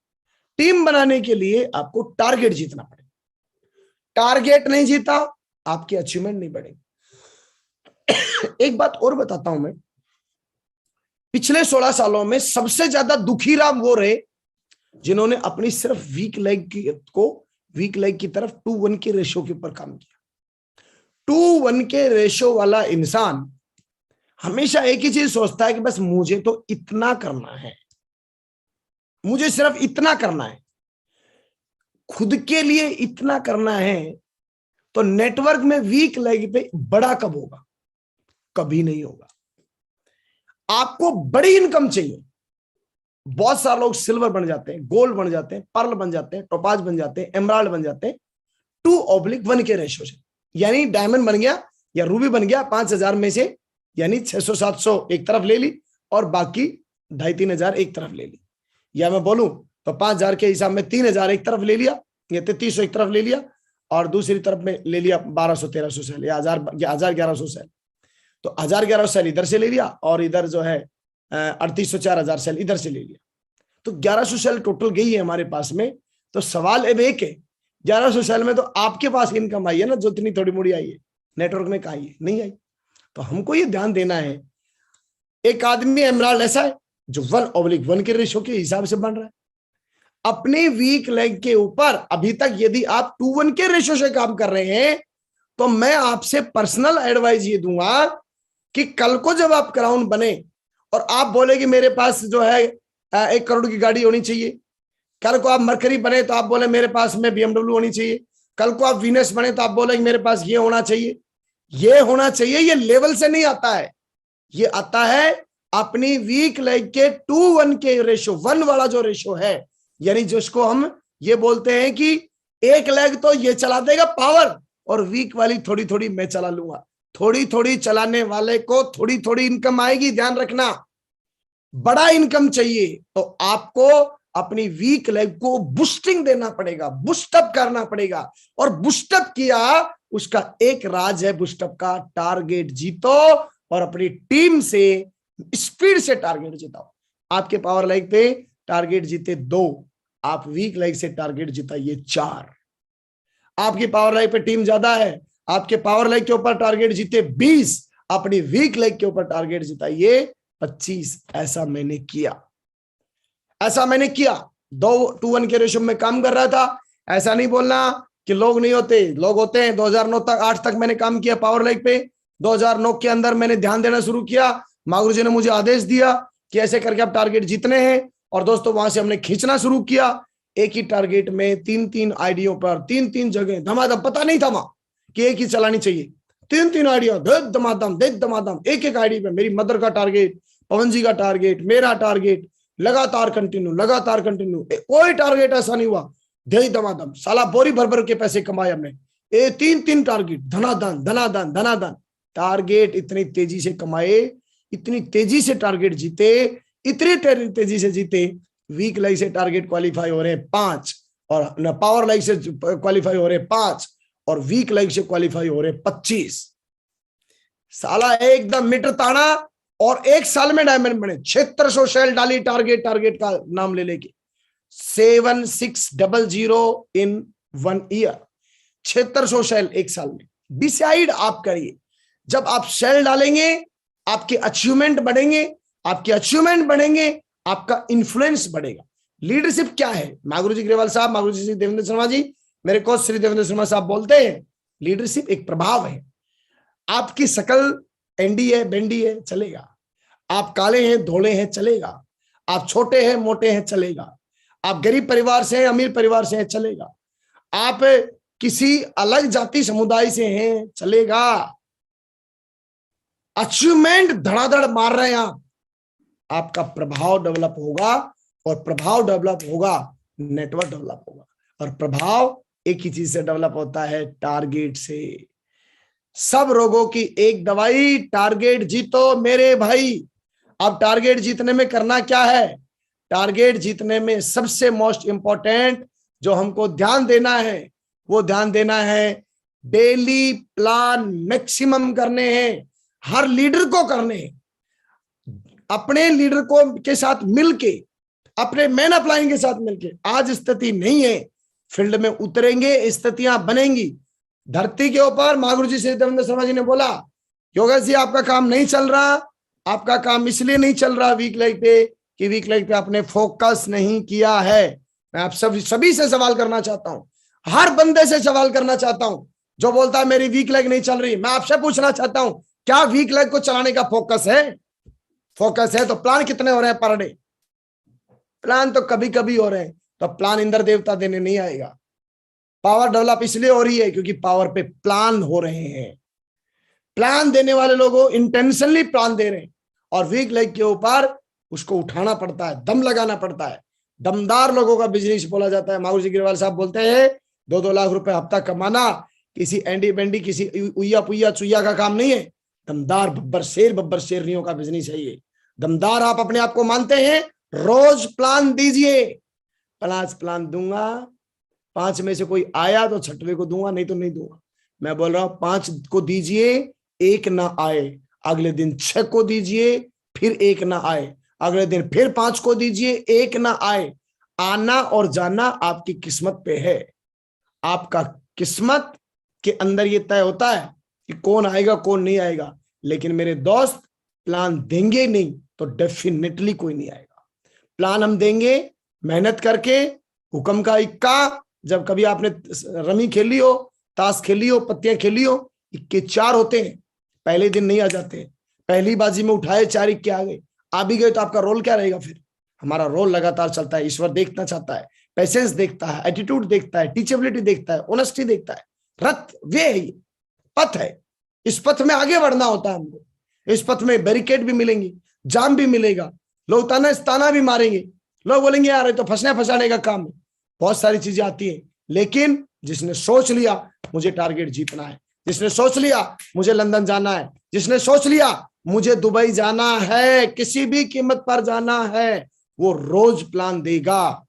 टीम बनाने के लिए आपको टारगेट जीतना पड़ेगा। टारगेट नहीं जीता आपके अचीवमेंट नहीं बढ़ेंगे। एक बात और बताता हूं मैं, पिछले 16 सालों में सबसे ज्यादा दुखी राम वो रहे जिन्होंने अपनी सिर्फ वीक लेग की तरफ 2:1 के रेशो के ऊपर काम किया। 2:1 के रेशो वाला इंसान हमेशा एक ही चीज सोचता है कि बस मुझे तो इतना करना है, मुझे सिर्फ इतना करना है, खुद के लिए इतना करना है। तो नेटवर्क में वीक लेग पे बड़ा कब होगा? कभी नहीं होगा। आपको बड़ी इनकम चाहिए। बहुत सारे लोग सिल्वर बन जाते हैं, गोल्ड बन जाते हैं, पर्ल बन जाते हैं, टोपाज बन जाते हैं, एमराल्ड बन जाते हैं 2/1 के रेशो से। यानी डायमंड बन गया या रूबी बन गया 5000 में से, यानी 600-700 एक तरफ ले ली और बाकी 2500-3000 एक तरफ ले ली। या मैं बोलूं तो 5000 के हिसाब में 3000 एक तरफ ले लिया ये 3300 एक तरफ ले लिया और दूसरी तरफ में ले लिया 1200-1300 सेल या 1100 सेल। तो 1100 सेल इधर से ले लिया और इधर जो है 3800-4000 सेल इधर से ले लिया। तो 1100 सेल टोटल गई है हमारे पास में। तो सवाल अब एक है, 1100 सेल में तो आपके पास इनकम आई है ना, जो इतनी थोड़ी मोड़ी आई है, नेटवर्क में कहाँ आई है? नहीं आई। तो हमको ये ध्यान देना है, एक आदमी एमराल्ड ऐसा है जो 1/1 के रेशो के हिसाब से बन रहा है। अपने वीक लेग के ऊपर अभी तक यदि आप 2:1 के रेशो से काम कर रहे हैं तो मैं आपसे पर्सनल एडवाइस ये दूंगा कि कल को जब आप क्राउन बने और आप बोले कि मेरे पास जो है 1 करोड़ की गाड़ी होनी चाहिए, कल को आप मरकरी बने तो आप बोले मेरे पास में BMW होनी चाहिए, कल को आप वीनस बने तो आप बोले मेरे पास ये होना चाहिए, ये होना चाहिए, ये लेवल से नहीं आता है। ये आता है अपनी वीक लेग के 2:1 के रेशो, 1 वाला जो रेशो है, यानी जिसको हम ये बोलते हैं कि एक लेग तो ये चला देगा पावर और वीक वाली थोड़ी थोड़ी मैं चला लूंगा। थोड़ी थोड़ी चलाने वाले को थोड़ी थोड़ी इनकम आएगी, ध्यान रखना। बड़ा इनकम चाहिए तो आपको अपनी वीक लेग को बूस्टिंग देना पड़ेगा, बूस्टअप करना पड़ेगा। और बूस्टअप किया, उसका एक राज है बूस्टअप का, टारगेट जीतो और अपनी टीम से स्पीड से टारगेट जिताओ। आपके पावर लेग पे टारगेट जीते 2, आप वीक लेग से टारगेट जिताइए 4। आपकी पावर लेग पे टीम ज्यादा है, आपके पावर लेग के ऊपर टारगेट जीते 20, अपनी वीक लेग के ऊपर टारगेट जिताइए 25। ऐसा मैंने किया, 2:1 के रेशो में काम कर रहा था। ऐसा नहीं बोलना कि लोग नहीं होते, लोग होते हैं। 2009 तक 8 तक मैंने काम किया पावर लेग पे। 2009 के अंदर मैंने ध्यान देना शुरू किया, मागुरु जी ने मुझे आदेश दिया कि ऐसे करके आप टारगेट जीतने हैं। और दोस्तों वहां से हमने खींचना शुरू किया। एक ही टारगेट में 3-3 आईडियों पर 3-3 जगह धमाधम, पता नहीं था वहां कि एक ही चलानी चाहिए, 3-3 आईडिया धमाधम, एक आईडी पे मेरी मदर का टारगेट, पवन जी का टारगेट, मेरा टारगेट, लगातार कंटिन्यू। कोई टारगेट ऐसा नहीं हुआ, धमाधम साला बोरी भर भर के पैसे कमाए हमने। 3-3 टारगेट धनाधन टारगेट इतनी तेजी से कमाए, इतनी तेजी से टारगेट जीते, इतनी तेजी से जीते। वीक लेग से टारगेट क्वालिफाई हो रहे हैं 5 और पावर लेग से क्वालिफाई हो रहे हैं 5 और वीक लेग से क्वालिफाई हो रहे 25। साला एकदम मीटर ताना और 1 साल में डायमंड बने। 7600 सेल डाली टारगेट का नाम ले लेके, 7600 इन 1 ईयर। 7600 सेल 1 साल में। डिसाइड आप करिए, जब आप सेल डालेंगे आपके अचीवमेंट बढ़ेंगे, आपका इन्फ्लुएंस बढ़ेगा। लीडरशिप क्या है? मागुरु जी ग्रेवाल साहब, मागुरु जी देवेंद्र शर्मा जी, मेरे कोच श्री देवेंद्र शर्मा साहब बोलते हैं लीडरशिप एक प्रभाव है। आपकी शकल एंडी है, बेंडी है, चलेगा। आप काले हैं, धोले हैं, चलेगा। आप छोटे हैं, मोटे हैं, चलेगा। आप गरीब परिवार से हैं, अमीर परिवार से हैं, चलेगा। आप किसी अलग जाति समुदाय से हैं, चलेगा। अचीवमेंट धड़ाधड़ मार रहे हैं आप, आपका प्रभाव डेवलप होगा और प्रभाव डेवलप होगा, नेटवर्क डेवलप होगा। और प्रभाव एक ही चीज से डेवलप होता है, टारगेट से। सब रोगों की एक दवाई, टारगेट जीतो मेरे भाई। अब टारगेट जीतने में करना क्या है? टारगेट जीतने में सबसे मोस्ट इंपॉर्टेंट जो हमको ध्यान देना है, वो ध्यान देना है डेली प्लान मैक्सिमम करने हैं। हर लीडर को करने हैं, अपने लीडर को के साथ मिलके, अपने मैन अपलाइन के साथ मिलके। आज स्थिति नहीं है, फील्ड में उतरेंगे, स्थितियां बनेंगी धरती के ऊपर। मागुरु जी श्री देवेंद्र शर्मा जी ने बोला, योगेश जी आपका काम नहीं चल रहा, आपका काम इसलिए नहीं चल रहा वीक लेग पे कि वीक लेग पे आपने फोकस नहीं किया है। मैं आप सभी से सवाल करना चाहता हूं, हर बंदे से सवाल करना चाहता हूं जो बोलता है मेरी वीक लेग नहीं चल रही। मैं आपसे पूछना चाहता हूं, क्या वीक लेग को चलाने का फोकस है? फोकस है तो प्लान कितने हो रहे हैं पर डे? प्लान तो कभी कभी हो रहे हैं, तो प्लान इंद्र देवता देने नहीं आएगा। पावर डेवलप इसलिए हो रही है क्योंकि पावर पे प्लान हो रहे हैं। प्लान देने वाले लोगों इंटेंशनली प्लान दे रहे हैं और वीक लेग के ऊपर उसको उठाना पड़ता है, दम लगाना पड़ता है। दमदार लोगों का बिजनेस बोला जाता है। मागुरु जी ग्रेवाल साहब बोलते हैं 2-2 लाख रुपए हफ्ता कमाना किसी एंडी बेंडी, किसी उइया पुइया चुइया का काम नहीं है। दमदार बब्बर शेरनियों का बिजनेस है ये। दमदार आप अपने आप को मानते हैं, रोज प्लान दीजिए। प्लान दूंगा, 5 में से कोई आया तो 6वें को दूंगा, नहीं तो नहीं दूंगा। मैं बोल रहा हूं 5 को दीजिए, 1 ना आए, अगले दिन 6 को दीजिए, फिर 1 ना आए, अगले दिन फिर 5 को दीजिए, 1 ना आए। आना और जाना आपकी किस्मत पे है। आपका किस्मत के अंदर ये तय होता है कि कौन आएगा कौन नहीं आएगा। लेकिन मेरे दोस्त, प्लान देंगे नहीं तो डेफिनेटली कोई नहीं आएगा। प्लान हम देंगे मेहनत करके, हुक्म का इक्का। जब कभी आपने रमी खेली हो, ताश खेली हो, पत्तियां खेली हो, इक्के 4 होते हैं, पहले दिन नहीं आ जाते। पहली बाजी में उठाए 4 इक्के आ गए, आ भी गए तो आपका रोल क्या रहेगा फिर? हमारा रोल लगातार चलता है। ईश्वर देखना चाहता है, पेशेंस देखता है, एटीट्यूड देखता है, टीचेबिलिटी देखता है, ऑनेस्टी देखता है। रथ वे है, ये पथ है। इस पथ में आगे बढ़ना होता है हमको। इस पथ में बैरिकेड भी मिलेंगे, जाम भी मिलेगा, लोग ताना भी मारेंगे, लोग बोलेंगे यार ये तो फंसने फंसाने का काम है, बहुत सारी चीजें आती हैं। लेकिन जिसने सोच लिया मुझे टारगेट जीतना है, जिसने सोच लिया मुझे लंदन जाना है, जिसने सोच लिया मुझे दुबई जाना है, किसी भी कीमत पर जाना है, वो रोज प्लान देगा।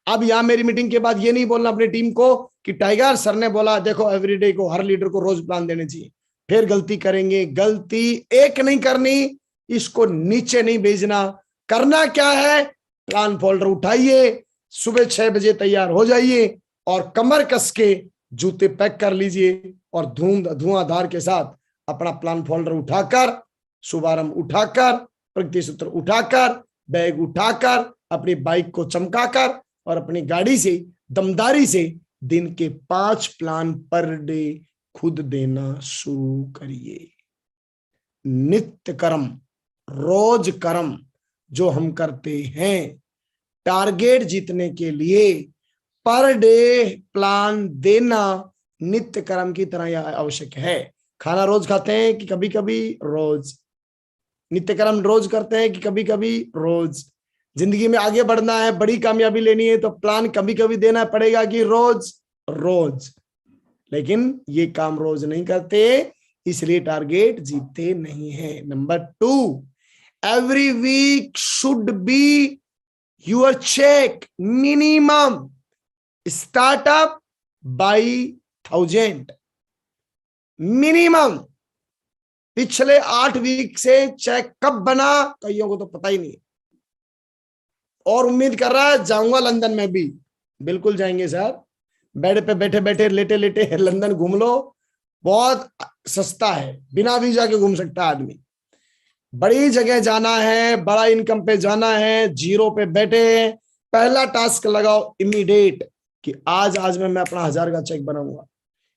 अब यहां मेरी मीटिंग के बाद ये नहीं बोलना अपनी टीम को कि टाइगर सर ने बोला देखो एवरीडे को, हर लीडर को रोज प्लान देने चाहिए, फिर गलती करेंगे। गलती एक नहीं करनी, इसको नीचे नहीं भेजना। करना क्या है? प्लान फोल्डर उठाइए, सुबह 6 बजे तैयार हो जाइए और कमर कस के जूते पैक कर लीजिए और धुआंधार के साथ अपना प्लान फोल्डर उठाकर, शुभारंभ उठाकर, प्रगति सूत्र उठाकर, बैग उठाकर, अपनी बाइक को चमकाकर और अपनी गाड़ी से दमदारी से दिन के 5 प्लान पर डे खुद देना शुरू करिए। नित्य कर्म, रोज कर्म जो हम करते हैं, टारगेट जीतने के लिए पर डे प्लान देना नित्य कर्म की तरह यह आवश्यक है। खाना रोज खाते हैं कि कभी कभी रोज, नित्य कर्म रोज करते हैं कि कभी कभी रोज। जिंदगी में आगे बढ़ना है, बड़ी कामयाबी लेनी है तो प्लान कभी कभी देना पड़ेगा कि रोज रोज। लेकिन ये काम रोज नहीं करते, इसलिए टारगेट जीतते नहीं है। Number 2, every week should be your check minimum startup by 1000 minimum. पिछले 8 वीक से चेक कब बना कईयों को तो पता ही नहीं, और उम्मीद कर रहा है जाऊंगा लंदन में भी। बिल्कुल जाएंगे सर, बेड पे बैठे बैठे लेटे लेटे लंदन घूम लो, बहुत सस्ता है, बिना वीजा के घूम सकता है आदमी। बड़ी जगह जाना है, बड़ा इनकम पे जाना है, जीरो पे बैठे, पहला टास्क लगाओ इमीडिएट कि आज मैं अपना 1000 का चेक बनाऊंगा,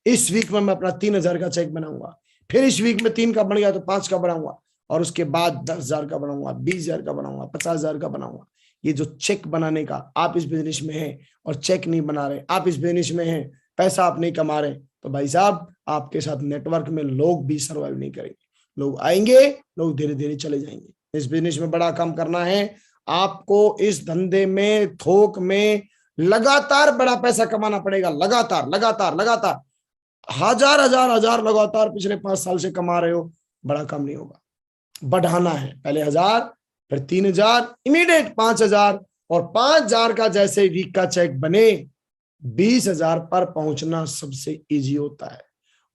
इस वीक में मैं अपना 3000 का चेक बनाऊंगा, फिर इस वीक में 3 का बन गया तो 5 का बनाऊंगा, और उसके बाद 10,000 का बनाऊंगा, 20,000 का बनाऊंगा, 50,000 का बनाऊंगा। ये जो चेक बनाने का, आप इस बिजनेस में हैं और चेक नहीं बना रहे, आप इस बिजनेस में हैं, पैसा आप नहीं कमा रहे, तो भाई साहब आपके साथ नेटवर्क में लोग भी सर्वाइव नहीं करेंगे। लोग आएंगे, लोग धीरे धीरे चले जाएंगे। इस बिजनेस में बड़ा काम करना है आपको, इस धंधे में, थोक में लगातार बड़ा पैसा कमाना पड़ेगा। लगातार लगातार लगातार हजार लगातार पिछले 5 साल से कमा रहे हो, बड़ा काम नहीं होगा। बढ़ाना है, पहले 1000, फिर 3000, इमीडिएट 5000, और 5000 का जैसे वीक का चेक बने 20,000 पर पहुंचना सबसे इजी होता है।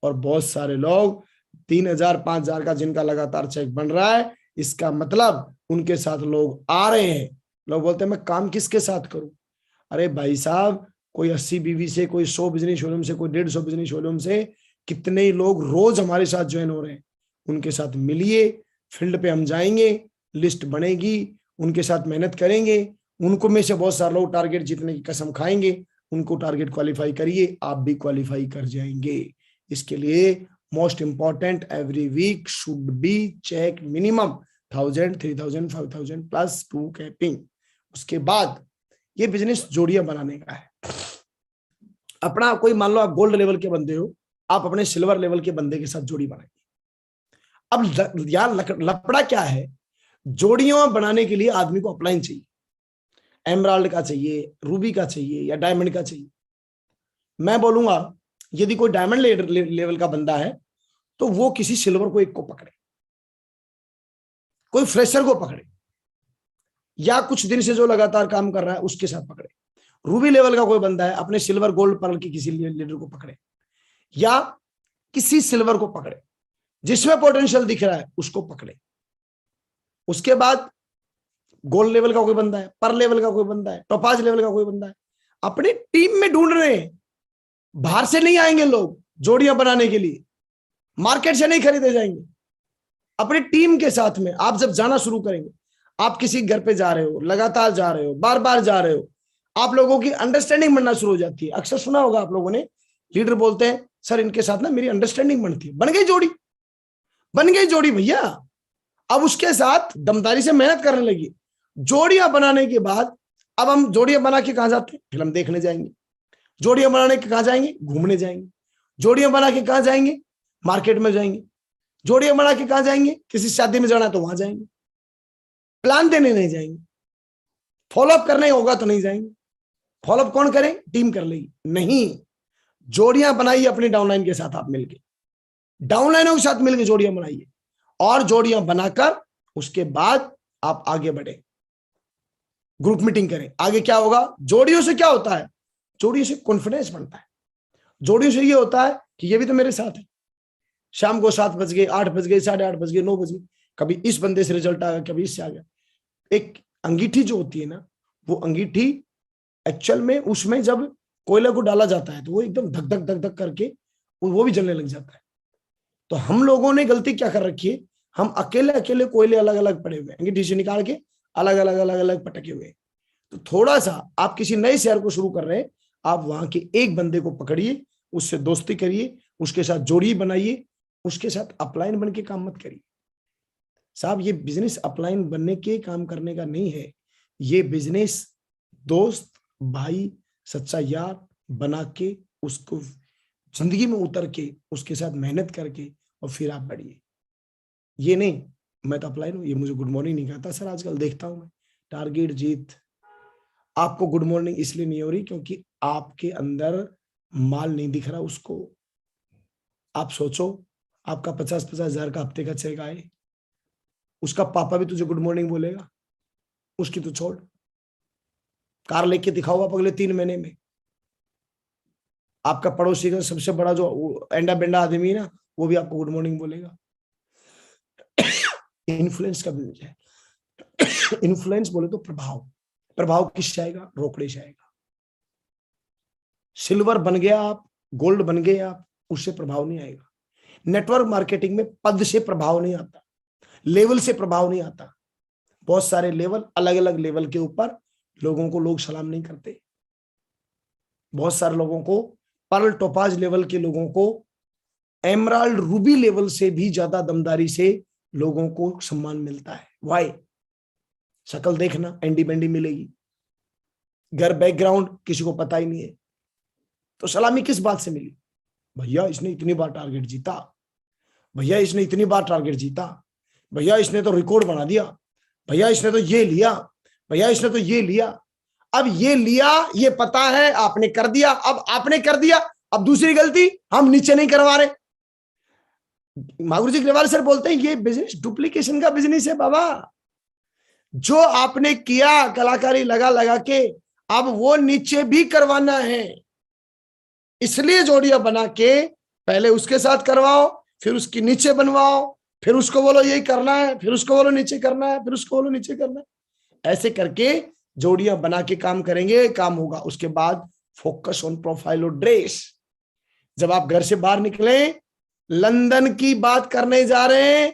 और बहुत सारे लोग 3,000 5,000 का जिनका लगातार चेक बन रहा है, इसका मतलब उनके साथ लोग आ रहे हैं। लोग बोलते हैं मैं काम किसके साथ करूं? अरे भाई साहब, कोई 80 बीवी से, कोई 100 बिजनेस शोरूम से, कोई 150 बिजनेस शोरूम से, कितने ही लोग रोज हमारे साथ ज्वाइन हो रहे हैं। उनके साथ मिलिए, फील्ड पे हम जाएंगे, लिस्ट बनेगी, उनके साथ मेहनत करेंगे, उनको में से बहुत सारे लोग टारगेट जीतने की कसम खाएंगे, उनको टारगेट क्वालिफाई करिए, आप भी क्वालिफाई कर जाएंगे। इसके लिए most important, every week should be check minimum 1000, 3000, 5000 plus 2 capping. उसके बाद ये बिजनेस जोड़ियां बनाने का है। अपना कोई, मान लो आप गोल्ड लेवल के बंदे हो, आप अपने सिल्वर लेवल के बंदे के साथ जोड़ी बनाएंगे। अब यार लपड़ा क्या है, जोड़ियां बनाने के लिए आदमी को अपलाइन चाहिए, एमराल्ड का चाहिए, रूबी का चाहिए या डायमंड का चाहिए। मैं बोलूंगा यदि कोई डायमंड लेवल का बंदा है तो वो किसी सिल्वर को एक को पकड़े, कोई फ्रेशर को पकड़े, या कुछ दिन से जो लगातार काम कर रहा है उसके साथ पकड़े। रूबी लेवल का कोई बंदा है, अपने सिल्वर गोल्ड पर्ल की किसी लीडर को पकड़े या किसी सिल्वर को पकड़े, जिसमें पोटेंशियल दिख रहा है उसको पकड़े। उसके बाद गोल्ड लेवल का कोई बंदा है, पर लेवल का कोई बंदा है, टोपाज लेवल का कोई बंदा है, अपनी टीम में ढूंढ रहे हैं। बाहर से नहीं आएंगे लोग जोड़ियां बनाने के लिए, मार्केट से नहीं खरीदे जाएंगे। अपनी टीम के साथ में आप जब जाना शुरू करेंगे, आप किसी घर पे जा रहे हो, लगातार जा रहे हो, बार बार जा रहे हो, आप लोगों की अंडरस्टैंडिंग बनना शुरू हो जाती है। अक्सर सुना होगा आप लोगों ने, लीडर बोलते हैं सर इनके साथ ना मेरी अंडरस्टैंडिंग बनती है, बन गई जोड़ी, बन गई जोड़ी भैया। अब उसके साथ दमदारी से मेहनत करने लगी। जोड़ियां बनाने के बाद अब हम जोड़ियां बना के कहां जाते हैं? फिल्म देखने जाएंगे। जोड़ियां बनाने के कहां जाएंगे? घूमने जाएंगे। जोड़ियां बना के कहां जाएंगे? मार्केट में जाएंगे। जोड़ियां बना के कहां जाएंगे? किसी शादी में जाना है तो वहां जाएंगे। प्लान देने नहीं जाएंगे, फॉलोअप करने होगा तो नहीं जाएंगे। फॉलोअप कौन करे? टीम कर लेगी। नहीं, जोड़ियां बनाइए अपनी डाउनलाइन के साथ, आप मिलके डाउनलाइनों के साथ मिलकर जोड़ियां बनाइए और जोड़ियां बनाकर उसके बाद आप आगे बढ़े, ग्रुप मीटिंग करें। आगे क्या होगा? जोड़ियों से क्या होता है? जोड़ियों से कॉन्फिडेंस बनता है। जोड़ियों से ये होता है कि ये भी तो मेरे साथ है। शाम को 7 बज गए, 8 बज गए, 8:30 बज गए, 9 बज गए, कभी इस बंदे से रिजल्ट आ गया, कभी इससे आ गया। एक अंगीठी जो होती है ना, वो अंगीठी एक्चुअल में उसमें जब कोयले को डाला जाता है तो वो एकदम धक धक धक धक करके वो भी जलने लग जाता है। तो हम लोगों ने गलती क्या कर रखी है, हम अकेले अकेले कोयले अलग अलग पड़े हुए, अंगीठी से निकाल के अलग अलग अलग अलग पटके हुए। तो थोड़ा सा आप किसी नए शहर को शुरू कर रहे हैं, आप वहां के एक बंदे को पकड़िए, उससे दोस्ती करिए, उसके साथ जोड़ी बनाइए, उसके साथ अपलाइन बन के काम मत करिए। साहब ये बिजनेस अपलाइन बनने के काम करने का नहीं है, ये बिजनेस दोस्त भाई सच्चा यार बना के उसको जिंदगी में उतर के उसके साथ मेहनत करके और फिर आप बढ़िए। ये नहीं मैं तो अपलाइन हूं, ये मुझे गुड मॉर्निंग नहीं कहता। सर आजकल देखता हूं मैं टारगेट जीत, आपको गुड मॉर्निंग इसलिए नहीं हो रही क्योंकि आपके अंदर माल नहीं दिख रहा उसको। आप सोचो, आपका 50-50 हजार का हफ्ते का चेक आए, उसका पापा भी तुझे गुड मॉर्निंग बोलेगा? उसकी तो छोड़, कार लेके दिखाओ आप अगले 3 महीने में, आपका पड़ोसी का सबसे बड़ा जो एंडा बेंडा आदमी है ना, वो भी आपको गुड मॉर्निंग बोलेगा। इन्फ्लुएंस का बिजनेस है। इन्फ्लुएंस बोले तो प्रभाव, प्रभाव किससे आएगा? रोकड़े से आएगा। सिल्वर बन गया आप, गोल्ड बन गए आप, उससे प्रभाव नहीं आएगा। नेटवर्क मार्केटिंग में पद से प्रभाव नहीं आता, लेवल से प्रभाव नहीं आता। बहुत सारे लेवल, अलग अलग लेवल के ऊपर लोगों को लोग सलाम नहीं करते। बहुत सारे लोगों को पर्ल टोपाज लेवल के लोगों को एमराल्ड रूबी लेवल से भी ज्यादा दमदारी से लोगों को सम्मान मिलता है। वाई? शक्ल देखना एंडी बेंडी मिलेगी, घर बैकग्राउंड किसी को पता ही नहीं है, तो सलामी किस बात से मिली? भैया इसने इतनी बार टारगेट जीता, भैया इसने इतनी बार टारगेट जीता, भैया इसने तो रिकॉर्ड बना दिया, भैया इसने तो ये लिया, भैया इसने तो ये लिया। अब ये लिया, ये पता है, आपने कर दिया। अब आपने कर दिया, अब दूसरी गलती हम नीचे नहीं करवा रहे। मागुर जी ग्रेवाल सर बोलते हैं ये बिजनेस डुप्लीकेशन का बिजनेस है बाबा। जो आपने किया कलाकारी लगा लगा के, अब वो नीचे भी करवाना है। इसलिए जोड़ियां बना के पहले उसके साथ करवाओ, फिर उसकी नीचे बनवाओ, फिर उसको बोलो यही करना है, फिर उसको बोलो नीचे करना है, फिर उसको बोलो नीचे करना है। ऐसे करके जोड़ियां बना के काम करेंगे, काम होगा। उसके बाद फोकस ऑन प्रोफाइल और ड्रेस। जब आप घर से बाहर निकले, लंदन की बात करने जा रहे हैं,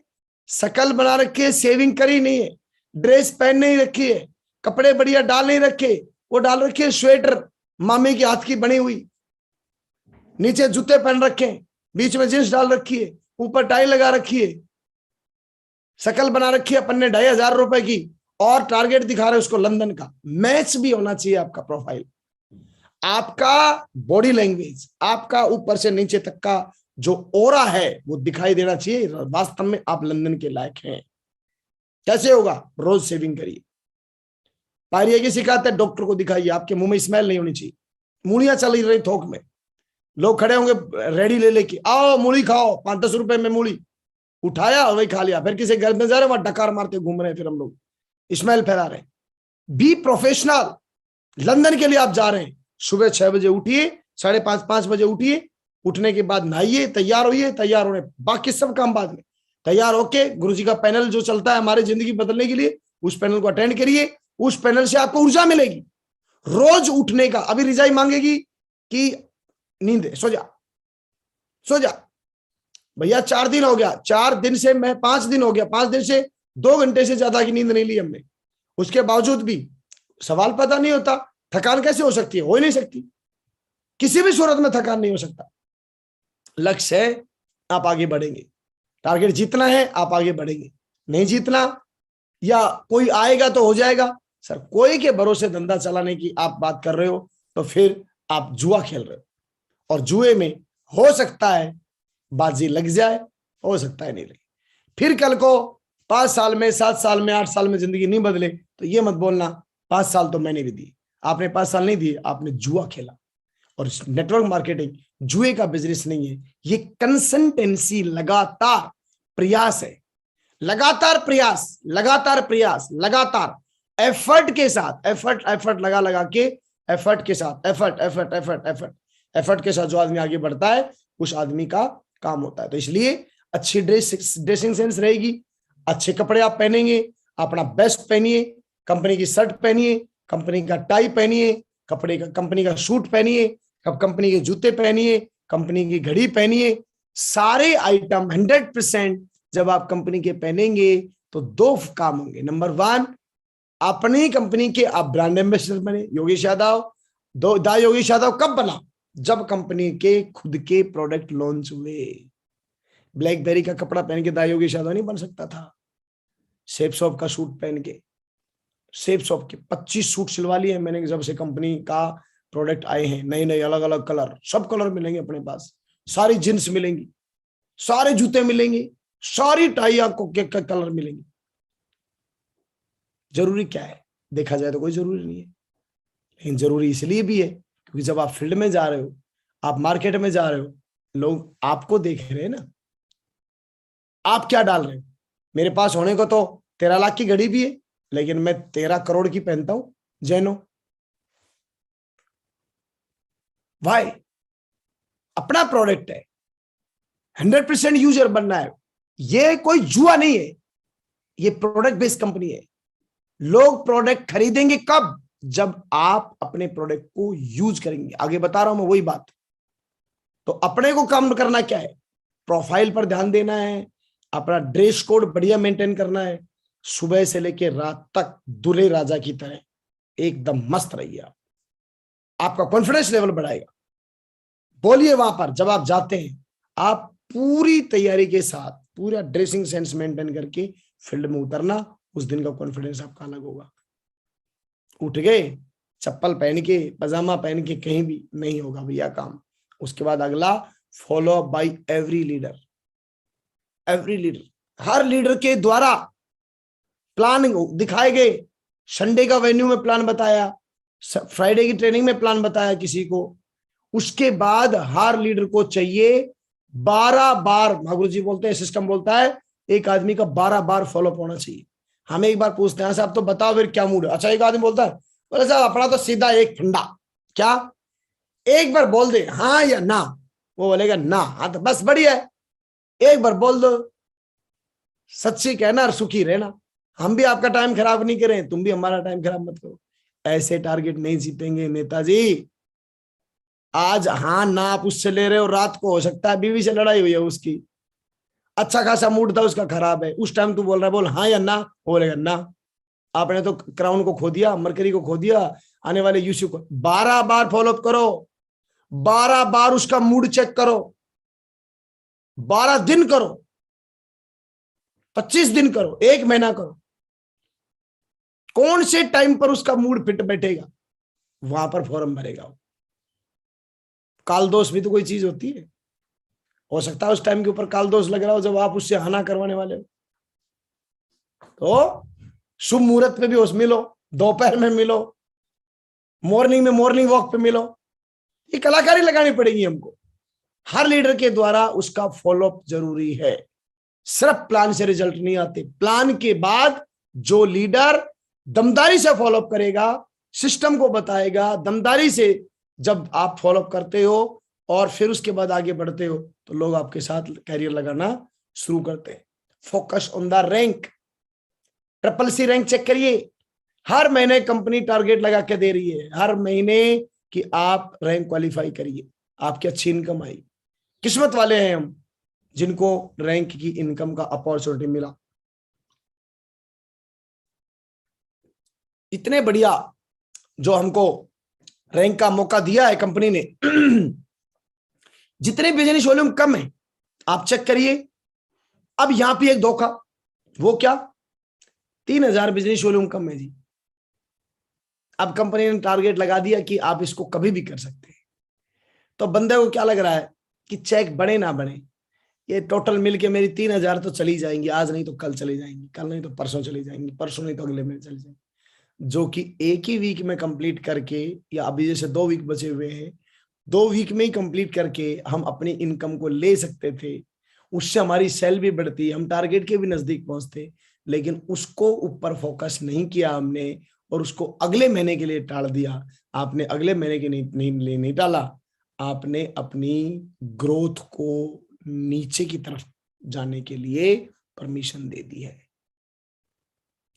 शकल बना रखी है, सेविंग करी नहीं है, ड्रेस पहन नहीं रखी है, कपड़े बढ़िया डाल नहीं रखे, वो डाल रखी है स्वेटर मामी के हाथ की बनी हुई, नीचे जूते पहन रखे, बीच में जींस डाल रखी है, ऊपर टाई लगा रखी है, शकल बना रखी है अपन ने 2,500 रुपए की, और टारगेट दिखा रहे उसको लंदन का। मैच भी होना चाहिए आपका प्रोफाइल, आपका बॉडी लैंग्वेज, आपका ऊपर से नीचे तक का जो ओरा है वो दिखाई देना चाहिए वास्तव में आप लंदन के लायक हैं। कैसे होगा? रोज सेविंग करिए। पायरिया की सिखाते हैं, डॉक्टर को दिखाइए, आपके मुंह में स्मेल नहीं होनी चाहिए। मूलियां चल रही थोक में, लोग खड़े होंगे रेडी ले लेके, आओ मूली खाओ, 5-10 रुपए में मूली उठाया और वही खा लिया। फिर किसी घर में जा रहे वहां डकार मारते घूम रहे हैं, फिर हम लोग स्मेल फैला रहे हैं। बी प्रोफेशनल, लंदन के लिए आप जा रहे हैं, सुबह 6 बजे उठिए, 5:30 5 बजे उठिए, उठने के बाद नहाइए, तैयार होइए, तैयार होने बाकी सब काम बाद में, तैयार होके गुरुजी का पैनल जो चलता है हमारे जिंदगी बदलने के लिए, उस पैनल को अटेंड करिए। उस पैनल से आपको ऊर्जा मिलेगी रोज उठने का। अभी रिजाई मांगेगी कि नींद है, सो जा सो जा, भैया 4 दिन हो गया, 4 दिन से मैं 5 दिन हो गया, 5 दिन से 2 घंटे से ज्यादा की नींद नहीं ली हमने, उसके बावजूद भी सवाल पैदा नहीं होता। थकान कैसे हो सकती है? हो ही नहीं सकती, किसी भी सूरत में थकान नहीं हो सकता। लक्ष्य है, आप आगे बढ़ेंगे। टारगेट जीतना है, आप आगे बढ़ेंगे। नहीं जीतना, या कोई आएगा तो हो जाएगा, सर कोई के भरोसे धंधा चलाने की आप बात कर रहे हो तो फिर आप जुआ खेल रहे हो, और जुए में हो सकता है बाजी लग जाए, हो सकता है नहीं लगे। फिर कल को 5 साल में, 7 साल में, 8 साल में जिंदगी नहीं बदले तो ये मत बोलना 5 साल तो मैंने भी दिए। आपने 5 साल नहीं दिए, आपने जुआ खेला। और नेटवर्क मार्केटिंग जुए का बिजनेस नहीं है, ये कंसिस्टेंसी, लगातार प्रयास है, लगातार प्रयास, लगातार प्रयास, लगातार एफर्ट के साथ, एफर्ट लगा के, एफर्ट के साथ, एफर्ट के साथ जो आदमी आगे बढ़ता है उस आदमी का काम होता है। तो इसलिए अच्छी ड्रेसिंग सेंस रहेगी, अच्छे कपड़े आप पहनेंगे, अपना बेस्ट पहनिए, कंपनी की शर्ट पहनिए, कंपनी का टाई पहनिए, कंपनी का सूट पहनिए, कंपनी के जूते पहनिए, कंपनी की घड़ी पहनिए, सारे आइटम 100% जब आप कंपनी के पहनेंगे तो 2 काम होंगे। नंबर 1, अपनी कंपनी के आप ब्रांड एम्बेसडर बने। योगेश यादव, दा योगेश यादव कब बना? जब कंपनी के खुद के प्रोडक्ट लॉन्च हुए। ब्लैकबेरी का कपड़ा पहन के दा योगेश यादव नहीं बन सकता था। शेप शॉप का सूट पहन के, शेप शॉप के 25 सूट सिलवा लिए मैंने जब से कंपनी का प्रोडक्ट आए हैं। नए नए अलग अलग कलर, सब कलर मिलेंगे अपने पास, सारी जींस मिलेंगी, सारे जूते मिलेंगे, सारी टाई आपको कलर मिलेंगे। जरूरी क्या है? देखा जाए तो कोई जरूरी नहीं है, लेकिन जरूरी इसलिए भी है क्योंकि जब आप फील्ड में जा रहे हो, आप मार्केट में जा रहे हो, लोग आपको देख रहे हैं ना, आप क्या डाल रहे हो। मेरे पास होने को तो 13 लाख की घड़ी भी है, लेकिन मैं 13 करोड़ की पहनता हूं। जैनो भाई, अपना प्रोडक्ट है, 100% यूजर बनना है। ये कोई जुआ नहीं है, ये प्रोडक्ट बेस्ड कंपनी है। लोग प्रोडक्ट खरीदेंगे कब? जब आप अपने प्रोडक्ट को यूज करेंगे। आगे बता रहा हूं मैं वही बात। तो अपने को काम करना क्या है? प्रोफाइल पर ध्यान देना है, अपना ड्रेस कोड बढ़िया मेंटेन करना है, सुबह से लेकर रात तक दूल्हे राजा की तरह एकदम मस्त रहिए। आपका कॉन्फिडेंस लेवल बढ़ाएगा। बोलिए वहां पर जब आप जाते हैं, आप पूरी तैयारी के साथ, पूरा ड्रेसिंग सेंस मेंटेन करके फील्ड में उतरना। उस दिन का कॉन्फिडेंस आपका अलग होगा। उठ गए, चप्पल पहन के, पजामा पहन के कहीं भी नहीं होगा भैया काम। उसके बाद अगला, follow up by every leader. Every leader, her leader के द्वारा प्लान दिखाए गए। संडे का वेन्यू में प्लान बताया, फ्राइडे की ट्रेनिंग में प्लान बताया किसी को। उसके बाद हर लीडर को चाहिए 12 बार, महागुरु जी बोलते हैं, सिस्टम बोलता है, एक आदमी का 12 बार फॉलोअप होना चाहिए। हमें एक बार पूछते हैं साहब तो बताओ फिर क्या मूड है। अच्छा, एक आदमी बोलता है, बोले साहब अपना तो सीधा एक फंडा, क्या एक बार बोल दे हाँ या ना, वो बोलेगा ना, हाँ तो बस बढ़िया है, एक बार बोल दो, सच्ची कहना और सुखी रहना। हम भी आपका टाइम खराब नहीं करें, तुम भी हमारा टाइम खराब मत करो। ऐसे टारगेट नहीं जीतेंगे नेताजी। आज हाँ ना आप उससे ले रहे हो, रात को हो सकता है बीवी से लड़ाई हुई है उसकी, अच्छा खासा मूड था उसका खराब है, उस टाइम तू बोल रहा है, बोल हाँ या ना, बोलेगा ना। आपने तो क्राउन को खो दिया, मरकरी को खो दिया, आने वाले यूसी को। 12 बार फॉलोअप करो, 12 बार उसका मूड चेक करो, 12 दिन करो, 25 दिन करो, 1 महीना करो। कौन से टाइम पर उसका मूड फिट बैठेगा, वहां पर फॉर्म भरेगा। काल दोष भी तो कोई चीज होती है। हो सकता है उस टाइम के ऊपर काल दोष लग रहा हो जब आप उससे हाना करवाने वाले हो। तो शुभ मुहूर्त पे भी उस मिलो, दोपहर में मिलो, मॉर्निंग में मॉर्निंग वॉक पे मिलो। ये कलाकारी लगानी पड़ेगी हमको। हर लीडर के द्वारा उसका फॉलोअप जरूरी है। सिर्फ प्लान से रिजल्ट नहीं आते। प्लान के बाद जो लीडर दमदारी से फॉलोअप करेगा, सिस्टम को बताएगा। दमदारी से जब आप फॉलो करते हो और फिर उसके बाद आगे बढ़ते हो तो लोग आपके साथ कैरियर लगाना शुरू करते हैं। Focus on the rank. CCC rank check करिए, हर महीने कंपनी टारगेट लगा के दे रही है, हर महीने कि आप रैंक क्वालिफाई करिए, आपकी अच्छी इनकम आई। किस्मत वाले हैं हम जिनको रैंक की इनकम का अपॉर्चुनिटी मिला। इतने बढ़िया जो हमको रैंक का मौका दिया है कंपनी ने। जितने बिजनेस वॉल्यूम कम है आप चेक करिए। अब यहां पे एक धोखा, वो क्या, 3000 बिजनेस वॉल्यूम कम है जी। अब कंपनी ने टारगेट लगा दिया कि आप इसको कभी भी कर सकते हैं। तो बंदे को क्या लग रहा है कि चेक बढ़े ना बढ़े, ये टोटल मिलके मेरी 3000 तो चली जाएंगी, आज नहीं तो कल चली जाएंगी, कल नहीं तो परसों चली जाएंगी, परसों नहीं तो अगले महीने चली जाएंगी। जो कि एक ही वीक में कंप्लीट करके, या अभी जैसे 2 वीक बचे हुए हैं, 2 वीक में ही कंप्लीट करके हम अपनी इनकम को ले सकते थे। उससे हमारी सेल भी बढ़ती, हम टारगेट के भी नजदीक पहुंचते, लेकिन उसको ऊपर फोकस नहीं किया हमने और उसको अगले महीने के लिए टाल दिया। आपने अगले महीने के नहीं टाला, आपने अपनी ग्रोथ को नीचे की तरफ जाने के लिए परमिशन दे दी है।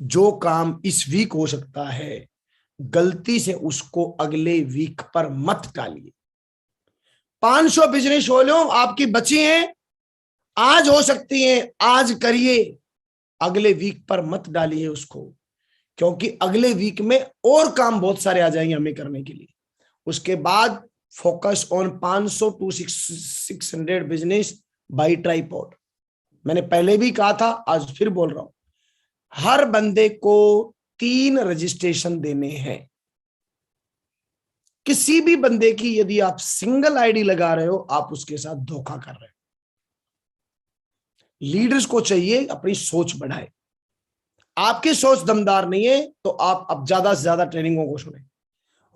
जो काम इस वीक हो सकता है, गलती से उसको अगले वीक पर मत टालिए। 500 बिजनेस वॉल्यूम आपकी बची हैं, आज हो सकती हैं, आज करिए, अगले वीक पर मत डालिए उसको, क्योंकि अगले वीक में और काम बहुत सारे आ जाएंगे हमें करने के लिए। उसके बाद focus on 500 to 600 business by tripod. मैंने पहले भी कहा था, आज फिर बोल रहा हूं, हर बंदे को 3 रजिस्ट्रेशन देने हैं। किसी भी बंदे की यदि आप सिंगल आईडी लगा रहे हो, आप उसके साथ धोखा कर रहे हो। लीडर्स को चाहिए अपनी सोच बढ़ाए। आपकी सोच दमदार नहीं है तो आप अब ज्यादा से ज्यादा ट्रेनिंगों को सुने।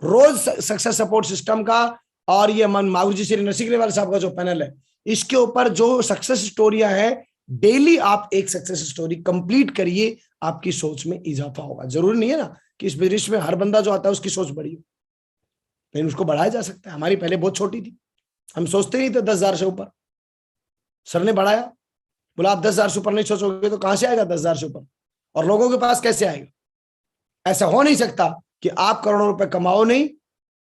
रोज सक्सेस सपोर्ट सिस्टम का और ये माधुरी श्री नरसिंह साहब का जो पैनल है, इसके ऊपर जो सक्सेस स्टोरियां हैं, डेली आप एक सक्सेस स्टोरी कंप्लीट करिए, आपकी सोच में इजाफा होगा। जरूरी नहीं है ना कि इस बिजनेस में हर बंदा जो आता है उसकी सोच बड़ी हो, लेकिन उसको बढ़ाया जा सकता है। हमारी पहले बहुत छोटी थी, हम सोचते नहीं थे 10,000 से ऊपर। सर ने बढ़ाया, बोला आप 10,000 से ऊपर नहीं सोचोगे तो कहां से आएगा 10,000 से ऊपर, और लोगों के पास कैसे आएगा। ऐसा हो नहीं सकता कि आप करोड़ों रुपए कमाओ नहीं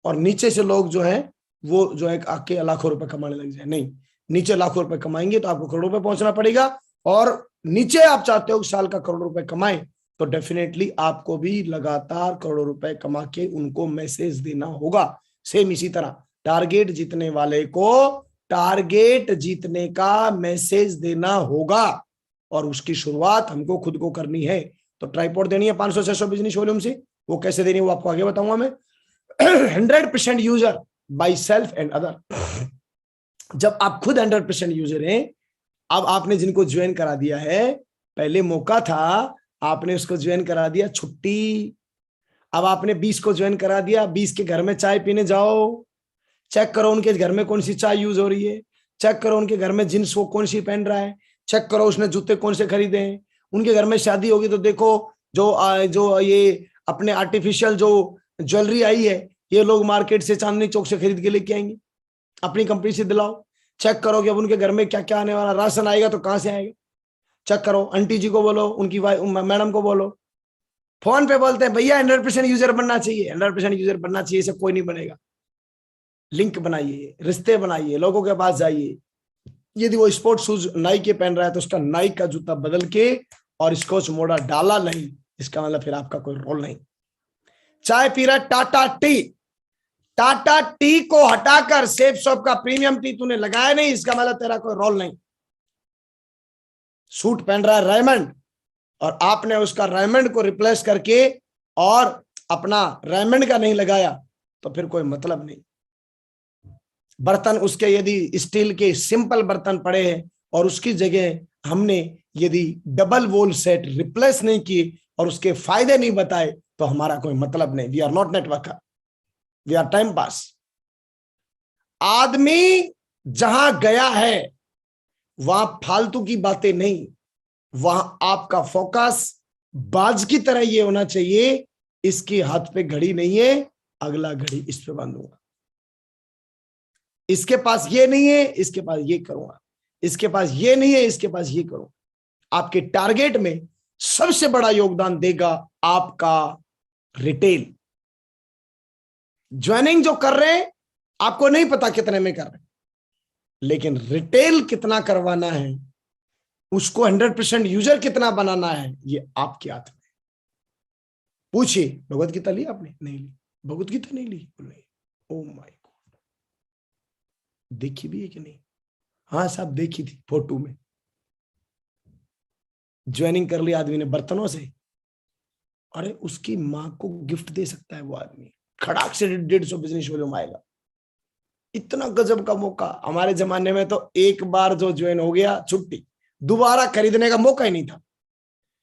और नीचे से लोग जो है वो जो है आके लाखों रुपए कमाने लग जाए। नहीं, नीचे लाखों रुपए कमाएंगे तो आपको करोड़ों रुपए पहुंचना पड़ेगा, और नीचे आप चाहते हो साल का करोड़ रुपए कमाएं तो डेफिनेटली आपको भी लगातार करोड़ों रुपए कमा के उनको मैसेज देना होगा। सेम इसी तरह टारगेट जीतने वाले को टारगेट जीतने का मैसेज देना होगा, और उसकी शुरुआत हमको खुद को करनी है। तो ट्राइपॉड देनी है 500-600 बिजनेस वॉल्यूम से। वो कैसे देनी है वो आपको आगे बताऊंगा मैं। 100% user by self and other. जब आप खुद 100% यूजर हैं, अब आपने जिनको ज्वाइन करा दिया है, पहले मौका था आपने उसको ज्वाइन करा दिया, छुट्टी। अब आपने 20 को ज्वाइन करा दिया, 20 के घर में चाय पीने जाओ, चेक करो उनके घर में कौन सी चाय यूज हो रही है, चेक करो उनके घर में जींस वो कौन सी पहन रहा है, चेक करो उसने जूते कौन से खरीदे हैं। उनके घर में शादी होगी तो देखो जो ये अपने आर्टिफिशियल जो ज्वेलरी आई है, ये लोग मार्केट से चांदनी चौक से खरीद के लेके आएंगे, अपनी कंपनी से दिलाओ। चेक करो कि अब उनके घर में क्या क्या आने वाला, राशन आएगा तो कहां से आएगा। चेक करो, आंटी जी को बोलो, उनकी मैडम को बोलो, फोन पे बोलते हैं भैया 100% यूजर बनना चाहिए, 100% यूजर बनना चाहिए, इसे कोई नहीं बनेगा। लिंक बनाइए, रिश्ते बनाइए, लोगों के पास जाइए। यदि वो स्पोर्ट्स शूज नाइक के पहन रहा है तो उसका नाइक का जूता बदल के और स्कॉच मोड़ा डाला नहीं, इसका मतलब फिर आपका कोई रोल नहीं। चाय पी रहा टाटा टी, टाटा टी को हटाकर सेफ शॉप का प्रीमियम टी तूने लगाया नहीं, इसका मतलब तेरा कोई रोल नहीं। सूट पहन रहा है रेमंड और आपने उसका रेमंड को रिप्लेस करके और अपना रेमंड का नहीं लगाया तो फिर कोई मतलब नहीं। बर्तन उसके यदि स्टील के सिंपल बर्तन पड़े हैं और उसकी जगह हमने यदि डबल वॉल सेट रिप्लेस नहीं किए और उसके फायदे नहीं बताए तो हमारा कोई मतलब नहीं। We are not networker, we are time pass. आदमी जहां गया है वहां फालतू की बातें नहीं, वहां आपका फोकस बाज की तरह ये होना चाहिए इसके हाथ पे घड़ी नहीं है, अगला घड़ी इस पे बांधूंगा। इसके पास ये नहीं है, इसके पास ये करूंगा। इसके पास ये नहीं है, इसके पास ये करूंगा। आपके टारगेट में सबसे बड़ा योगदान देगा आपका रिटेल। ज्वाइनिंग जो कर रहे हैं आपको नहीं पता कितने में कर रहे हैं, लेकिन रिटेल कितना करवाना है, उसको 100% यूजर कितना बनाना है, ये आपके हाथ में। पूछिए, भगवत गीता ली आपने? नहीं ली। भगवत गीता नहीं ली? नहीं। ओ माय गॉड, देखी भी है कि नहीं? हाँ साहब, देखी थी फोटो में। ज्वाइनिंग कर लिया आदमी ने बर्तनों से। अरे उसकी मां को गिफ्ट दे सकता है वो आदमी, खड़ाक से 150 बिजनेस वॉल्यूम आएगा। इतना गजब का मौका। हमारे जमाने में तो एक बार जो ज्वाइन हो गया छुट्टी, दोबारा खरीदने का मौका ही नहीं था।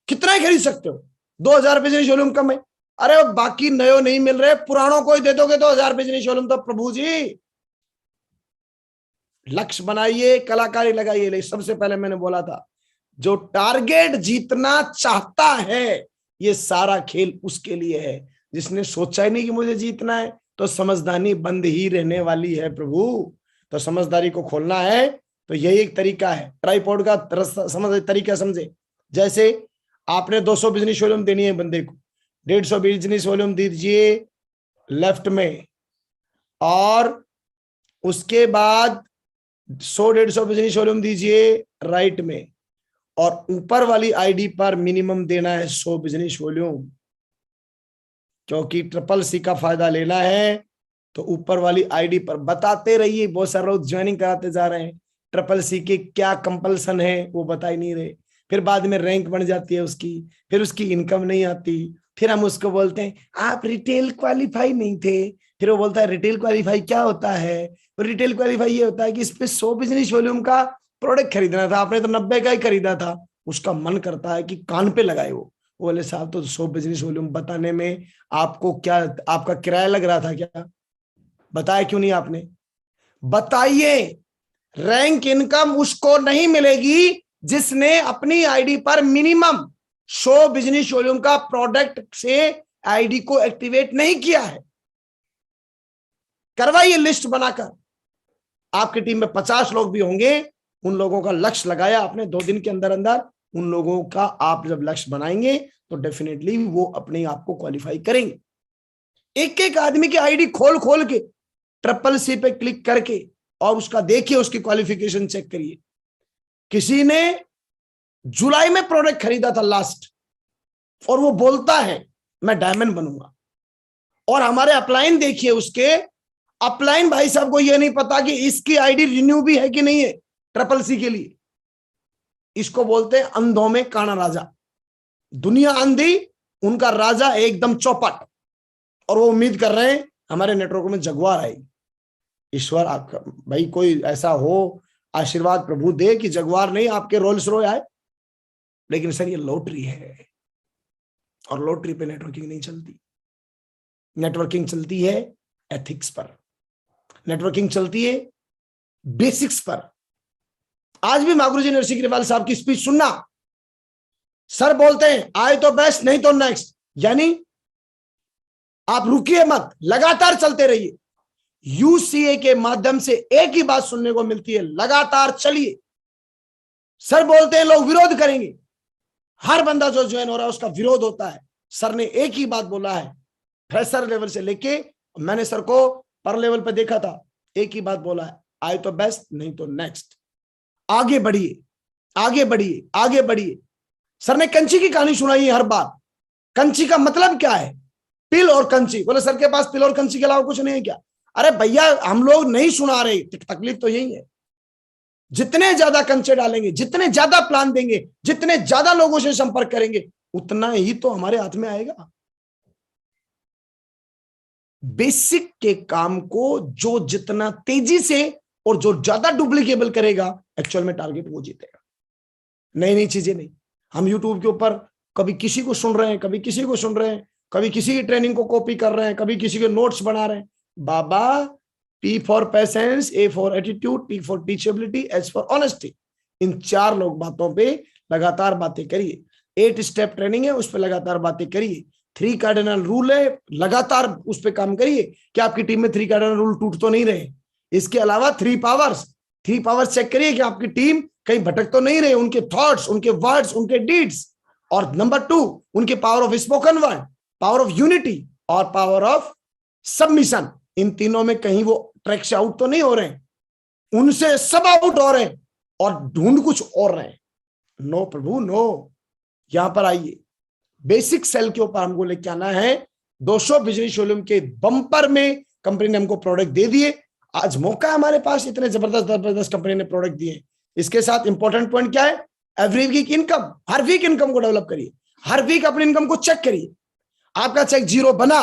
कितना ही खरीद सकते हो? 2000 बिजनेस वॉल्यूम कम है। अरे बाकी नयो नहीं मिल रहे, पुरानों को ही दे दोगे 2000 बिजनेस वॉल्यूम तो प्रभु जी। लक्ष्य बनाइए, कलाकारी लगाइए। लेकिन सबसे पहले मैंने बोला था, जो टारगेट जीतना चाहता है, ये सारा खेल उसके लिए है। जिसने सोचा ही नहीं कि मुझे जीतना है, तो समझदारी बंद ही रहने वाली है प्रभु। तो समझदारी को खोलना है, तो यही एक तरीका है। ट्राइपॉड का तरीका समझे। जैसे आपने 200 बिजनेस वॉल्यूम देनी है बंदे को, 150 बिजनेस वॉल्यूम दीजिए लेफ्ट में, और उसके बाद 100-150 बिजनेस वॉल्यूम दीजिए राइट में, और ऊपर वाली आईडी पर मिनिमम देना है 100 बिजनेस वॉल्यूम। क्योंकि ट्रिपल सी का फायदा लेना है, तो ऊपर वाली आईडी पर बताते रहिए। बहुत सारे लोग ज्वाइनिंग कराते जा रहे हैं, ट्रिपल सी के क्या कंपल्सन है वो बता ही नहीं रहे। फिर बाद में रैंक बन जाती है उसकी, फिर उसकी इनकम नहीं आती। फिर हम उसको बोलते हैं आप रिटेल क्वालिफाई नहीं थे। फिर वो बोलता है रिटेल क्वालिफाई क्या होता है? तो रिटेल क्वालिफाई ये होता है कि इस पे 100 बिजनेस वॉल्यूम का प्रोडक्ट खरीदना था, आपने तो 90 का ही खरीदा था। उसका मन करता है कि कान पे लगाए वो बोले साहब तो 100 बिजनेस वॉल्यूम बताने में आपको क्या, आपका किराया लग रहा था क्या? बताया क्यों नहीं आपने? बताइए। रैंक इनकम उसको नहीं मिलेगी जिसने अपनी आईडी पर मिनिमम 100 बिजनेस वॉल्यूम का प्रोडक्ट से आईडी को एक्टिवेट नहीं किया है। करवाइए लिस्ट बनाकर। आपकी टीम में 50 लोग भी होंगे, उन लोगों का लक्ष्य लगाया आपने 2 दिन के अंदर अंदर, उन लोगों का आप जब लक्ष्य बनाएंगे तो डेफिनेटली वो अपने आप को क्वालिफाई करेंगे। एक एक आदमी की आईडी खोल खोल के ट्रिपल सी पे क्लिक करके और उसका देखिए, उसकी क्वालिफिकेशन चेक करिए। किसी ने जुलाई में प्रोडक्ट खरीदा था लास्ट, और वो बोलता है मैं डायमंड बनूंगा। और हमारे अपलाइन देखिए, उसके अपलाइन भाई साहब को ये नहीं पता कि इसकी आईडी रिन्यू भी है कि नहीं है ट्रिपल सी के लिए। इसको बोलते हैं अंधों में काना राजा। दुनिया अंधी, उनका राजा एकदम चौपट। और वो उम्मीद कर रहे हैं हमारे नेटवर्क में जगुआर आएगी। ईश्वर आपका भाई कोई ऐसा हो, आशीर्वाद प्रभु दे कि जगुआर नहीं आपके रोल्स रॉय आए। लेकिन सर ये लॉटरी है, और लॉटरी पे नेटवर्किंग नहीं चलती। नेटवर्किंग चलती है एथिक्स पर, नेटवर्किंग चलती है बेसिक्स पर। आज भी मागुरु जी नरसिंह ग्रेवाल साहब की स्पीच सुनना, सर बोलते हैं आए तो बेस्ट, नहीं तो नेक्स्ट। यानी आप रुकिए मत, लगातार चलते रहिए। यूसीए के माध्यम से एक ही बात सुनने को मिलती है, लगातार चलिए। सर बोलते हैं लोग विरोध करेंगे, हर बंदा जो ज्वाइन हो रहा है उसका विरोध होता है। सर ने एक ही बात बोला है, फ्रेशर लेवल से लेके, मैंने सर को पर लेवल पे देखा था, एक ही बात बोला है, आए तो बेस्ट, नहीं तो नेक्स्ट। आगे बढ़िए, आगे बढ़िए, आगे बढ़िए। सर ने कंची की कहानी सुनाई है हर बार। कंची का मतलब क्या है? पिल और कंची। बोले सर के पास पिल और कंची के अलावा कुछ नहीं है क्या? अरे भैया हम लोग नहीं सुना रहे, तकलीफ तो यही है। जितने ज्यादा कंचे डालेंगे, जितने ज्यादा प्लान देंगे, जितने ज्यादा लोगों से संपर्क करेंगे, उतना ही तो हमारे हाथ में आएगा। बेसिक के काम को जो जितना तेजी से और जो ज्यादा डुप्लीकेबल करेगा, एक्चुअल में टारगेट वो जीतेगा। नई नई चीजें नहीं। हम यूट्यूब के ऊपर कभी किसी को सुन रहे हैं, कभी किसी को सुन रहे हैं, कभी किसी की ट्रेनिंग को कॉपी कर रहे हैं, कभी किसी के नोट्स बना रहे हैं। बाबा, P for patience, A for attitude, T for teachability, H for honesty. इन 4 लोग बातों पे लगातार बातें करिए। 8 स्टेप ट्रेनिंग है, उस पर लगातार बातें करिए। 3 कार्डिनल रूल है, लगातार उस पर काम करिए कि आपकी टीम में 3 कार्डिनल रूल टूट तो नहीं रहे। इसके अलावा 3 पावर्स चेक करिए कि आपकी टीम कहीं भटक तो नहीं रहे, उनके थॉट्स, उनके वर्ड्स, उनके डीड्स। और नंबर 2, उनके power of spoken word, power of unity और पावर ऑफ सबमिशन। इन तीनों में कहीं वो ट्रैक से आउट तो नहीं हो रहे, उनसे सब आउट हो रहे हैं और ढूंढ कुछ और रहे हैं। नो प्रभु नो, यहां पर आइए, बेसिक सेल के ऊपर हमको लेके आना है। 200 बिजनेस वॉल्यूम के बम्पर में कंपनी ने हमको प्रोडक्ट दे दिए। आज मौका है हमारे पास, इतने जबरदस्त कंपनी ने प्रोडक्ट दिए। इसके साथ इंपॉर्टेंट पॉइंट क्या है? एवरी वीक इनकम, हर वीक इनकम को डेवलप करिए, हर वीक अपनी इनकम को चेक करिए। आपका चेक 0 बना,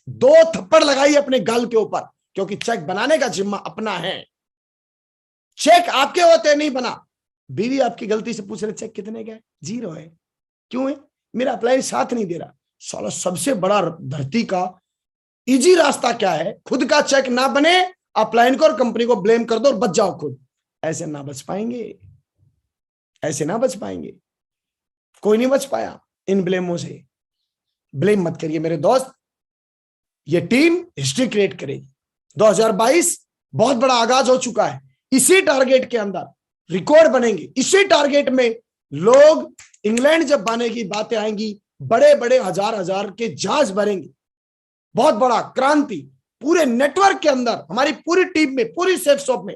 2 थप्पड़ लगाइए अपने गाल के ऊपर, क्योंकि चेक बनाने का जिम्मा अपना है। चेक आपके होते नहीं बना। बीवी आपकी गलती से पूछ रहे चेक कितने का है? 0 है। क्यों है? मेरा अप्लाई साथ नहीं दे रहा। साला सबसे बड़ा धरती का इजी रास्ता क्या है? खुद का चेक ना बने, अपलाइन को और कंपनी को ब्लेम कर दो और बच जाओ खुद। ऐसे ना बच पाएंगे, ऐसे ना बच पाएंगे। कोई नहीं बच पाया इन ब्लेमों से। ब्लेम मत करिए मेरे दोस्त, ये टीम हिस्ट्री क्रिएट करेगी। 2022 बहुत बड़ा आगाज हो चुका है। इसी टारगेट के अंदर रिकॉर्ड बनेंगे। इसी टारगेट में लोग इंग्लैंड जब बाने की बातें आएंगी, बड़े बड़े हजार के जहाज भरेंगे। बहुत बड़ा क्रांति पूरे नेटवर्क के अंदर, हमारी पूरी टीम में, पूरी सेफ शॉप में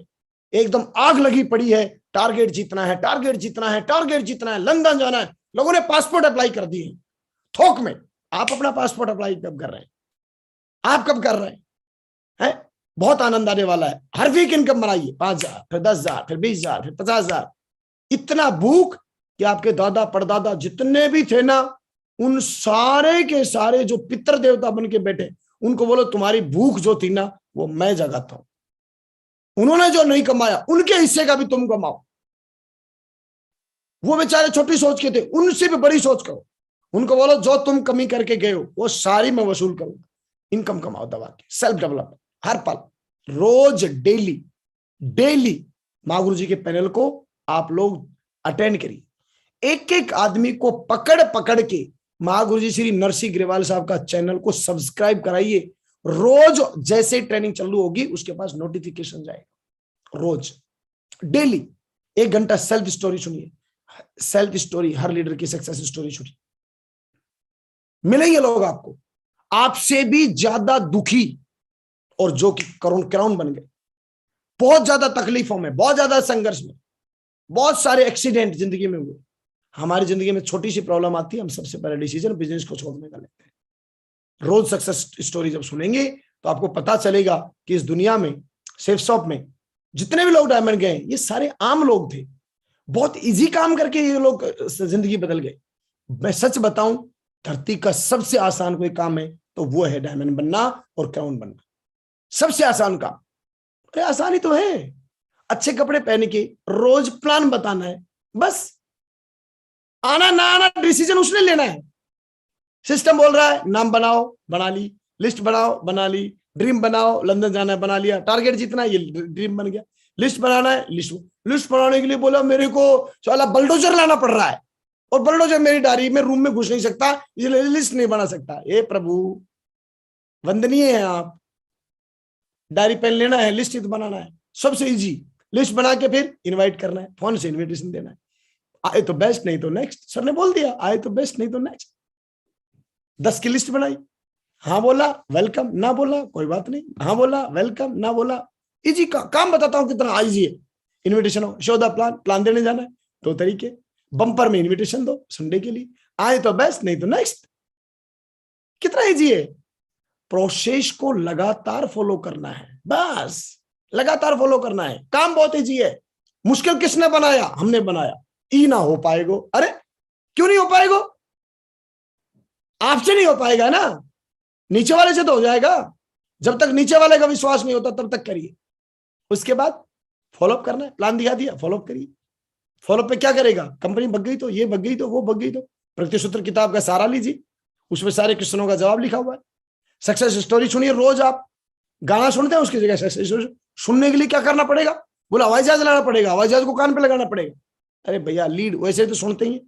एकदम आग लगी पड़ी है। टारगेट जीतना है, टारगेट जीतना है, टारगेट जीतना है, लंदन जाना है। लोगों ने पासपोर्ट अप्लाई कर दिए थोक में। आप अपना पासपोर्ट अप्लाई कब कर रहे हैं? आप कब कर रहे हैं? बहुत आनंद आने वाला है। हर वीक इनकम बनाइए, 5,000, फिर 10,000, फिर 20,000, फिर 50,000। इतना भूख कि आपके दादा परदादा जितने भी थे ना, उन सारे के सारे जो पितृ देवता बन के बैठे, उनको बोलो तुम्हारी भूख जो थी ना, वो मैं जगाता हूं। उन्होंने जो नहीं कमाया, उनके हिस्से का भी तुम कमाओ। वो बेचारे छोटी सोच के थे, उनसे भी बड़ी सोच करो। उनको बोलो जो तुम कमी करके गए हो वो सारी मैं वसूल करूंगा। इनकम कमाओ दबा के, सेल्फ डेवलपमेंट हर पल, रोज, डेली मां गुरु जी के पैनल को आप लोग अटेंड करिए। एक एक आदमी को पकड़ पकड़ के मां गुरु जी श्री नरसिंह ग्रेवाल साहब का चैनल को सब्सक्राइब कराइए। रोज जैसे ट्रेनिंग चालू होगी उसके पास नोटिफिकेशन जाएगा। रोज डेली 1 घंटा सेल्फ स्टोरी सुनिए। सेल्फ स्टोरी, हर लीडर की सक्सेस स्टोरी सुनिए। मिलेंगे लोग आपको आपसे भी ज्यादा दुखी और जो कि क्राउन बन गए, बहुत ज्यादा तकलीफों में, बहुत ज्यादा संघर्ष में, बहुत सारे एक्सीडेंट जिंदगी में हुए। हमारी जिंदगी में छोटी सी प्रॉब्लम आती है, हम सबसे पहले डिसीजन बिजनेस को छोड़ने का लेते हैं। रोज सक्सेस स्टोरी जब सुनेंगे तो आपको पता चलेगा कि इस दुनिया में, सेफ शॉप में जितने भी लोग डायमंड गए, ये सारे आम लोग थे। बहुत इजी काम करके ये लोग जिंदगी बदल गए। मैं सच बताऊं, धरती का सबसे आसान कोई काम है तो वो है डायमंड बनना और क्राउन बनना। सबसे आसान काम। अरे आसानी तो है, अच्छे कपड़े पहन के रोज प्लान बताना है, बस। आना ना आना डिसीजन उसने लेना है। सिस्टम बोल रहा है नाम बनाओ, बना ली। लिस्ट बनाओ, बना ली। ड्रीम बनाओ, लंदन जाना है, बना लिया। टारगेट जीतना है, ये ड्रीम बन गया। लिस्ट बनाना है, लिस्ट बनाने के लिए बोला मेरे को साला बल्डोजर लाना पड़ रहा है, और बल्डोजर मेरी डायरी में रूम में घुस नहीं सकता, इसलिए लिस्ट नहीं बना सकता। ए प्रभु, वंदनीय है आप। डायरी पेन लेना है, लिस्ट बनाना है, सबसे इजी। लिस्ट बना के फिर इनवाइट करना है, फोन से इनविटेशन देना है। आए तो बेस्ट, नहीं तो नेक्स्ट। सर ने बोल दिया आए तो बेस्ट, नहीं तो नेक्स्ट। 10 की लिस्ट बनाई, हाँ बोला वेलकम, ना बोला कोई बात नहीं, हाँ बोला वेलकम, ना बोला। इजी काम बताता हूं कितना इजी है। इनविटेशन हो, शो द प्लान देने जाना है, 2 तरीके। बम्पर में इनविटेशन दो संडे के लिए, आए तो बेस्ट, नहीं तो नेक्स्ट। कितना इजी है। प्रोसेस को लगातार फॉलो करना है, बस लगातार फॉलो करना है। काम बहुत इजी है। मुश्किल किसने बनाया? हमने बनाया। ई ना हो पाएगो। अरे क्यों नहीं हो पाएगो? आपसे नहीं हो पाएगा ना, नीचे वाले से तो हो जाएगा। जब तक नीचे वाले का विश्वास नहीं होता तब तक करिए। उसके बाद फॉलोअप करना है। प्लान दिखा दिया, फॉलोअप करिए। फॉलोअप पे क्या करेगा? कंपनी भग गई तो, ये भग गई तो, वो भग गई तो। प्रतिसूत्र किताब का सहारा लीजिए, उसमें सारे क्वेश्चनों का जवाब लिखा हुआ है। सक्सेस स्टोरी सुनिए रोज। आप गाना सुनते हैं, उसकी जगह सक्सेस स्टोरी सुनने के लिए क्या करना पड़ेगा? बोला हवाई जहाज लाना पड़ेगा, हवाई जहाज को कान पे लगाना पड़ेगा। अरे भैया, लीड वैसे तो सुनते ही।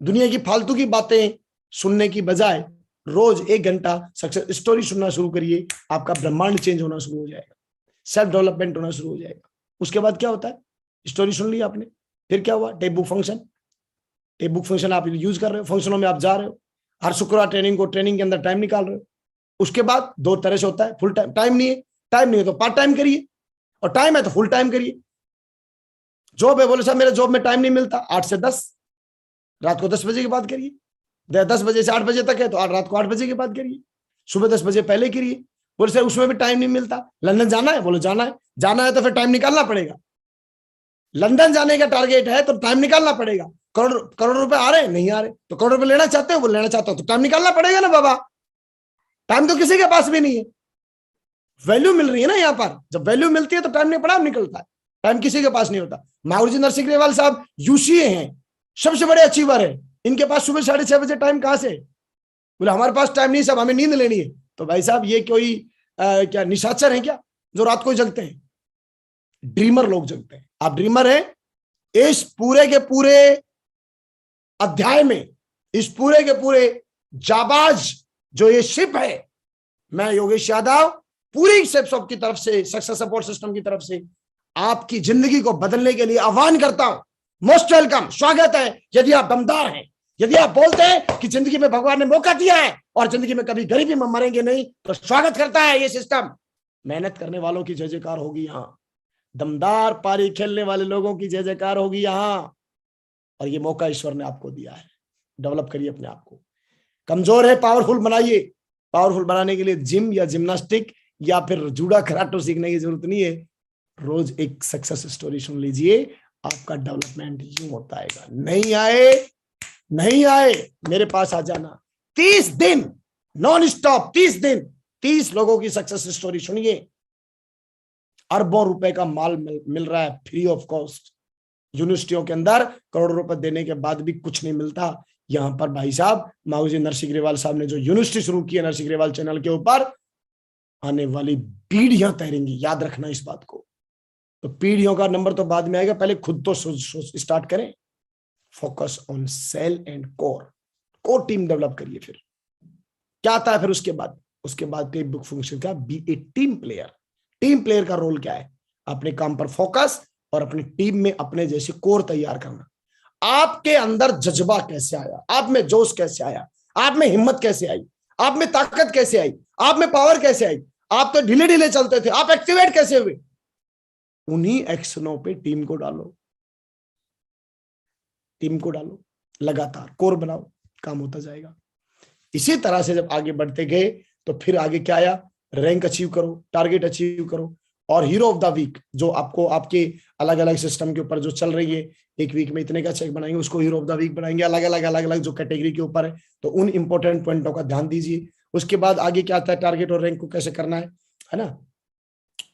दुनिया की फालतू की बातें सुनने की बजाय रोज 1 घंटा सक्सेस स्टोरी सुनना शुरू करिए, आपका ब्रह्मांड चेंज होना शुरू हो जाएगा, सेल्फ डेवलपमेंट होना शुरू हो जाएगा। उसके बाद क्या होता है, स्टोरी सुन ली आपने, फिर क्या हुआ, tape book function. Tape book function आप यूज कर रहे हो, फंक्शनों में आप जा रहे हो, हर शुक्रवार ट्रेनिंग के अंदर टाइम निकाल रहे हो। उसके बाद 2 तरह से होता है, फुल टाइम, टाइम नहीं है तो पार्ट टाइम करिए, और टाइम है तो फुल टाइम करिए। जॉब है, बोले साहब मेरे जॉब में टाइम नहीं मिलता, 8 से 10, रात को 10 बजे के बाद करिए। 10 बजे से 8 बजे तक है तो रात को 8 बजे के बाद करिए, सुबह 10 बजे पहले करिए। बोले सर उसमें भी टाइम नहीं मिलता, लंदन जाना है, बोले जाना है तो फिर टाइम निकालना पड़ेगा। लंदन जाने का टारगेट है तो टाइम निकालना पड़ेगा। करोड़ रुपए आ रहे हैं, नहीं आ रहे, तो करोड़ रुपए लेना चाहते हो, वो लेना चाहते हो तो टाइम निकालना पड़ेगा ना बाबा। टाइम तो किसी के पास भी नहीं है, वैल्यू मिल रही है ना यहाँ पर। जब वैल्यू मिलती है तो टाइम निकलता है, टाइम किसी के पास नहीं होता। माहौजी नरसिंह साहब यूसीए हैं, सबसे बड़े अचीवर है, इनके पास सुबह 6:30 बजे टाइम कहां से? बोले हमारे पास टाइम नहीं साहब, हमें नींद लेनी है। तो भाई साहब ये कोई क्या निशाचर है क्या जो रात को जगते हैं? ड्रीमर लोग जगते हैं। आप ड्रीमर हैं। इस पूरे के पूरे अध्याय में, इस पूरे के पूरे जाबाज जो ये शिप है, मैं योगेश यादव पूरी सेप्सॉप की तरफ से, सक्सेस सपोर्ट सिस्टम की तरफ से आपकी जिंदगी को बदलने के लिए आह्वान करता हूं। मोस्ट वेलकम, स्वागत है। यदि आप दमदार हैं, यदि आप बोलते हैं कि जिंदगी में भगवान ने मौका दिया है और जिंदगी में कभी गरीबी में मरेंगे नहीं, तो स्वागत करता है ये सिस्टम। मेहनत करने वालों की जय जयकार होगी यहां, दमदार पारी खेलने वाले लोगों की जय जयकार होगी यहां। और ये मौका ईश्वर ने आपको दिया है, डेवलप करिए अपने आप को। कमजोर है, पावरफुल बनाइए। पावरफुल बनाने के लिए जिम या जिम्नास्टिक या फिर जूडा कराटे सीखने की जरूरत नहीं है। रोज एक सक्सेस स्टोरी सुन लीजिए, आपका डेवलपमेंट यूं होता है। नहीं आए मेरे पास आ जाना। 30 दिन नॉन स्टॉप, 30 दिन 30 लोगों की सक्सेस स्टोरी सुनिए। अरबों रुपए का माल मिल रहा है फ्री ऑफ कॉस्ट। यूनिवर्सिटियों के अंदर करोड़ों रुपए देने के बाद भी कुछ नहीं मिलता। यहां पर भाई साहब माहौजी नरसिंह ग्रेवाल साहब ने जो यूनिवर्सिटी शुरू की है नरसिंह ग्रेवाल चैनल के ऊपर, आने वाली पीढ़ियां तैरेंगी, याद रखना इस बात को। तो पीढ़ियों का नंबर तो बाद में आएगा, पहले खुद तो स्टार्ट करें। Focus on sale and core team develop करिए। फिर क्या आता है? फिर उसके बाद टेप बुक फंक्शन का बी ए टीम प्लेयर। टीम प्लेयर का रोल क्या है? अपने काम पर फोकस और अपनी टीम में अपने जैसे कोर तैयार करना। आपके अंदर जज्बा कैसे आया, आप में जोश कैसे आया, आप में हिम्मत कैसे आई, आप में ताकत कैसे आई, आप में पावर कैसे आई? आप तो ढीले ढीले चलते थे, आप एक्टिवेट कैसे हुए? उन्हीं एक्शनों पे टीम को डालो, लगातार कोर बनाओ, काम होता जाएगा। इसी तरह से जब आगे बढ़ते गए तो फिर आगे क्या आया? रैंक अचीव करो, टारगेट अचीव करो, और हीरो ऑफ द वीक जो आपको आपके अलग अलग सिस्टम के ऊपर जो चल रही है, एक वीक में इतने का चेक बनाएंगे, उसको हीरो ऑफ द वीक बनाएंगे। अलग अलग जो कैटेगरी के ऊपर है, तो उन इंपॉर्टेंट पॉइंटों का ध्यान दीजिए। उसके बाद आगे क्या आता है? टारगेट और रैंक को कैसे करना है ना।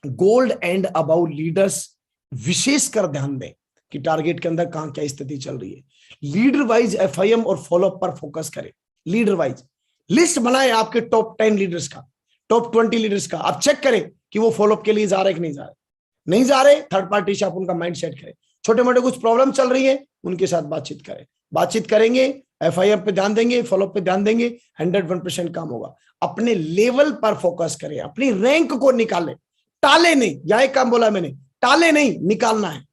गोल्ड एंड अबाउ लीडर्स विशेषकर ध्यान दें कि टारगेट के अंदर कहां क्या स्थिति चल रही है। लीडर वाइज FIM और फॉलोअप पर फोकस करें। लीडर वाइज लिस्ट बनाए आपके टॉप 10 लीडर्स का, टॉप 20 लीडर्स का। आप चेक करें कि वो फॉलोअप के लिए जा रहे कि नहीं जा रहे। थर्ड पार्टी से आप उनका माइंड सेट करें। छोटे मोटे कुछ प्रॉब्लम चल रही है, उनके साथ बातचीत करेंगे, FIM पे ध्यान देंगे, फॉलोअप पे ध्यान देंगे, 101% काम होगा। अपने लेवल पर फोकस करें, अपनी रैंक को निकालें, टाले नहीं। यह एक काम बोला मैंने, टाले नहीं, निकालना है।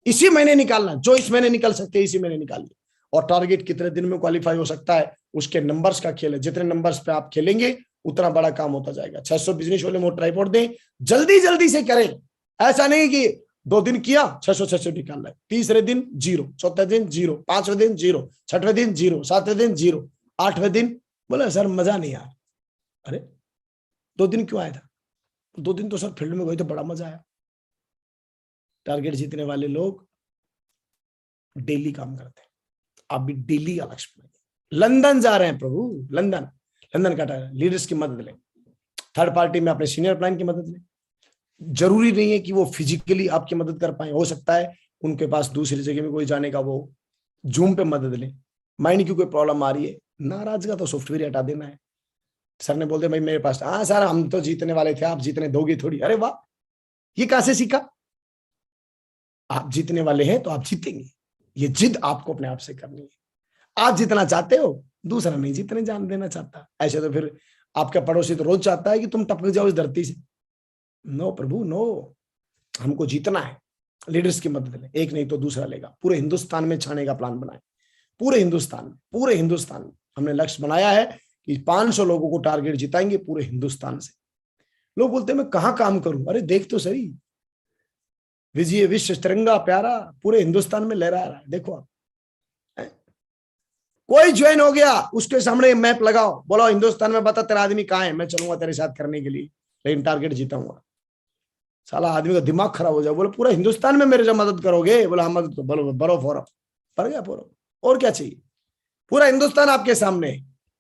इसी महीने निकालना, जो इस महीने निकल सकते हैं इसी महीने निकालिए। और टारगेट कितने दिन में क्वालिफाई हो सकता है, उसके नंबर्स का खेल है। जितने नंबर्स पे आप खेलेंगे उतना बड़ा काम होता जाएगा। 600 बिजनेस वाले मोड ट्राइपॉड दें, जल्दी से करें। ऐसा नहीं कि 2 दिन किया 600 निकालना है, तीसरे दिन 0, चौथे दिन 0, 5वें दिन 0, 6वें दिन 0, 7वें दिन 0, 8वें दिन बोला सर मजा नहीं आया। अरे 2 दिन क्यों आया था? 2 दिन तो सर फील्ड में गए तो बड़ा मजा आया। टारगेट जीतने वाले लोग डेली काम करते हैं। आप भी डेली का लक्ष्य बनाइए। लंदन जा रहे हैं प्रभु, लंदन का टारगेट। लीडर्स की मदद लें, थर्ड पार्टी में अपने सीनियर प्लान की मदद लें। जरूरी नहीं है कि वो फिजिकली आपकी मदद कर पाए, हो सकता है उनके पास दूसरी जगह में कोई जाने का, वो जूम पे मदद लें। माइंड की कोई प्रॉब्लम आ रही है, नाराज का तो सॉफ्टवेयर हटा देना है। सर ने बोल दिया भाई मेरे पास, हाँ सर हम तो जीतने वाले थे, आप जीतने दोगे थोड़ी। अरे वाह, ये कहां से सीखा? आप जीतने वाले हैं तो आप जीतेंगे। ये जिद आपको अपने आप से करनी है। आप जितना चाहते हो दूसरा नहीं जीतने जान देना चाहता। ऐसे तो फिर आपका पड़ोसी तो रोज चाहता है कि तुम टपक जाओ इस धरती से। नो प्रभु नो, हमको जीतना है। लीडर्स की मदद ले, एक नहीं तो दूसरा लेगा। पूरे हिंदुस्तान में छाने का प्लान बनाए, पूरे हिंदुस्तान में हमने लक्ष्य बनाया है कि 500 लोगों को टारगेट जिताएंगे पूरे हिंदुस्तान से। लोग बोलते हैं मैं कहाँ काम करूं? अरे देख तो सही, विजय विश्व तिरंगा प्यारा पूरे हिंदुस्तान में लहरा रहा है। देखो आप, कोई ज्वाइन हो गया उसके सामने मैप लगाओ, बोलो हिंदुस्तान में बता तेरा आदमी कहाँ है, मैं चलूंगा तेरे साथ करने के लिए, लेकिन टारगेट जीताऊंगा। साला आदमी का दिमाग खराब हो जाए, बोले पूरा हिंदुस्तान में मेरे से मदद करोगे? बोला हम मदद, बोलो बरो फौरव, पर गया फौरव, और क्या चाहिए? पूरा हिंदुस्तान आपके सामने।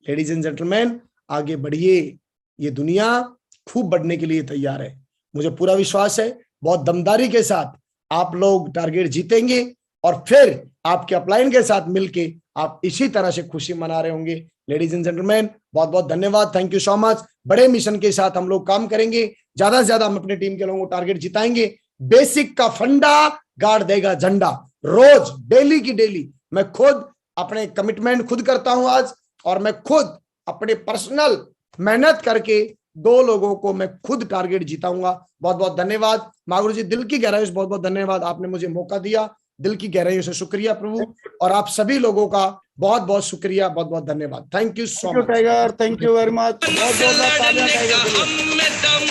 लेडीज एंड जेंटलमैन, आगे बढ़िए, ये दुनिया खूब बढ़ने के लिए तैयार है। मुझे पूरा विश्वास है बहुत दमदारी के साथ आप लोग टारगेट जीतेंगे और फिर आपके अपलाइन के साथ मिलके आप इसी तरह से खुशी मना रहे होंगे। लेडीज एंड जेंटलमैन, बहुत बहुत धन्यवाद, थैंक यू सो मच। बड़े मिशन के साथ हम लोग काम करेंगे, ज्यादा से ज्यादा हम अपनी टीम के लोगों को टारगेट जिताएंगे। बेसिक का फंडा गाड़ देगा झंडा। रोज डेली की डेली मैं खुद अपने कमिटमेंट खुद करता हूं आज, और मैं खुद अपने पर्सनल मेहनत करके 2 लोगों को मैं खुद टारगेट जीताऊंगा। बहुत बहुत धन्यवाद मागुरु जी, दिल की गहराइयों से बहुत बहुत धन्यवाद, आपने मुझे मौका दिया, दिल की गहराइयों से शुक्रिया प्रभु, और आप सभी लोगों का बहुत बहुत शुक्रिया, बहुत बहुत धन्यवाद। Thank you so much tiger, thank you very much. बहुत जोरदार तालियां लड़ने टाइगर का के लिए। हम में दम,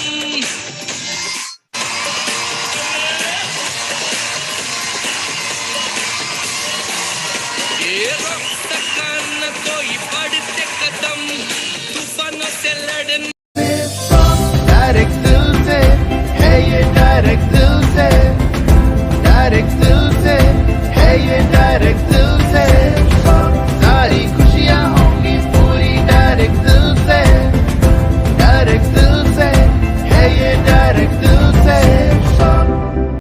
ये रोक सका न कोई बढ़ते कदम, तूफानों से लड़ने डायरेक्ट दिल से है ये, डायरेक्ट दिल से है ये, डायरेक्ट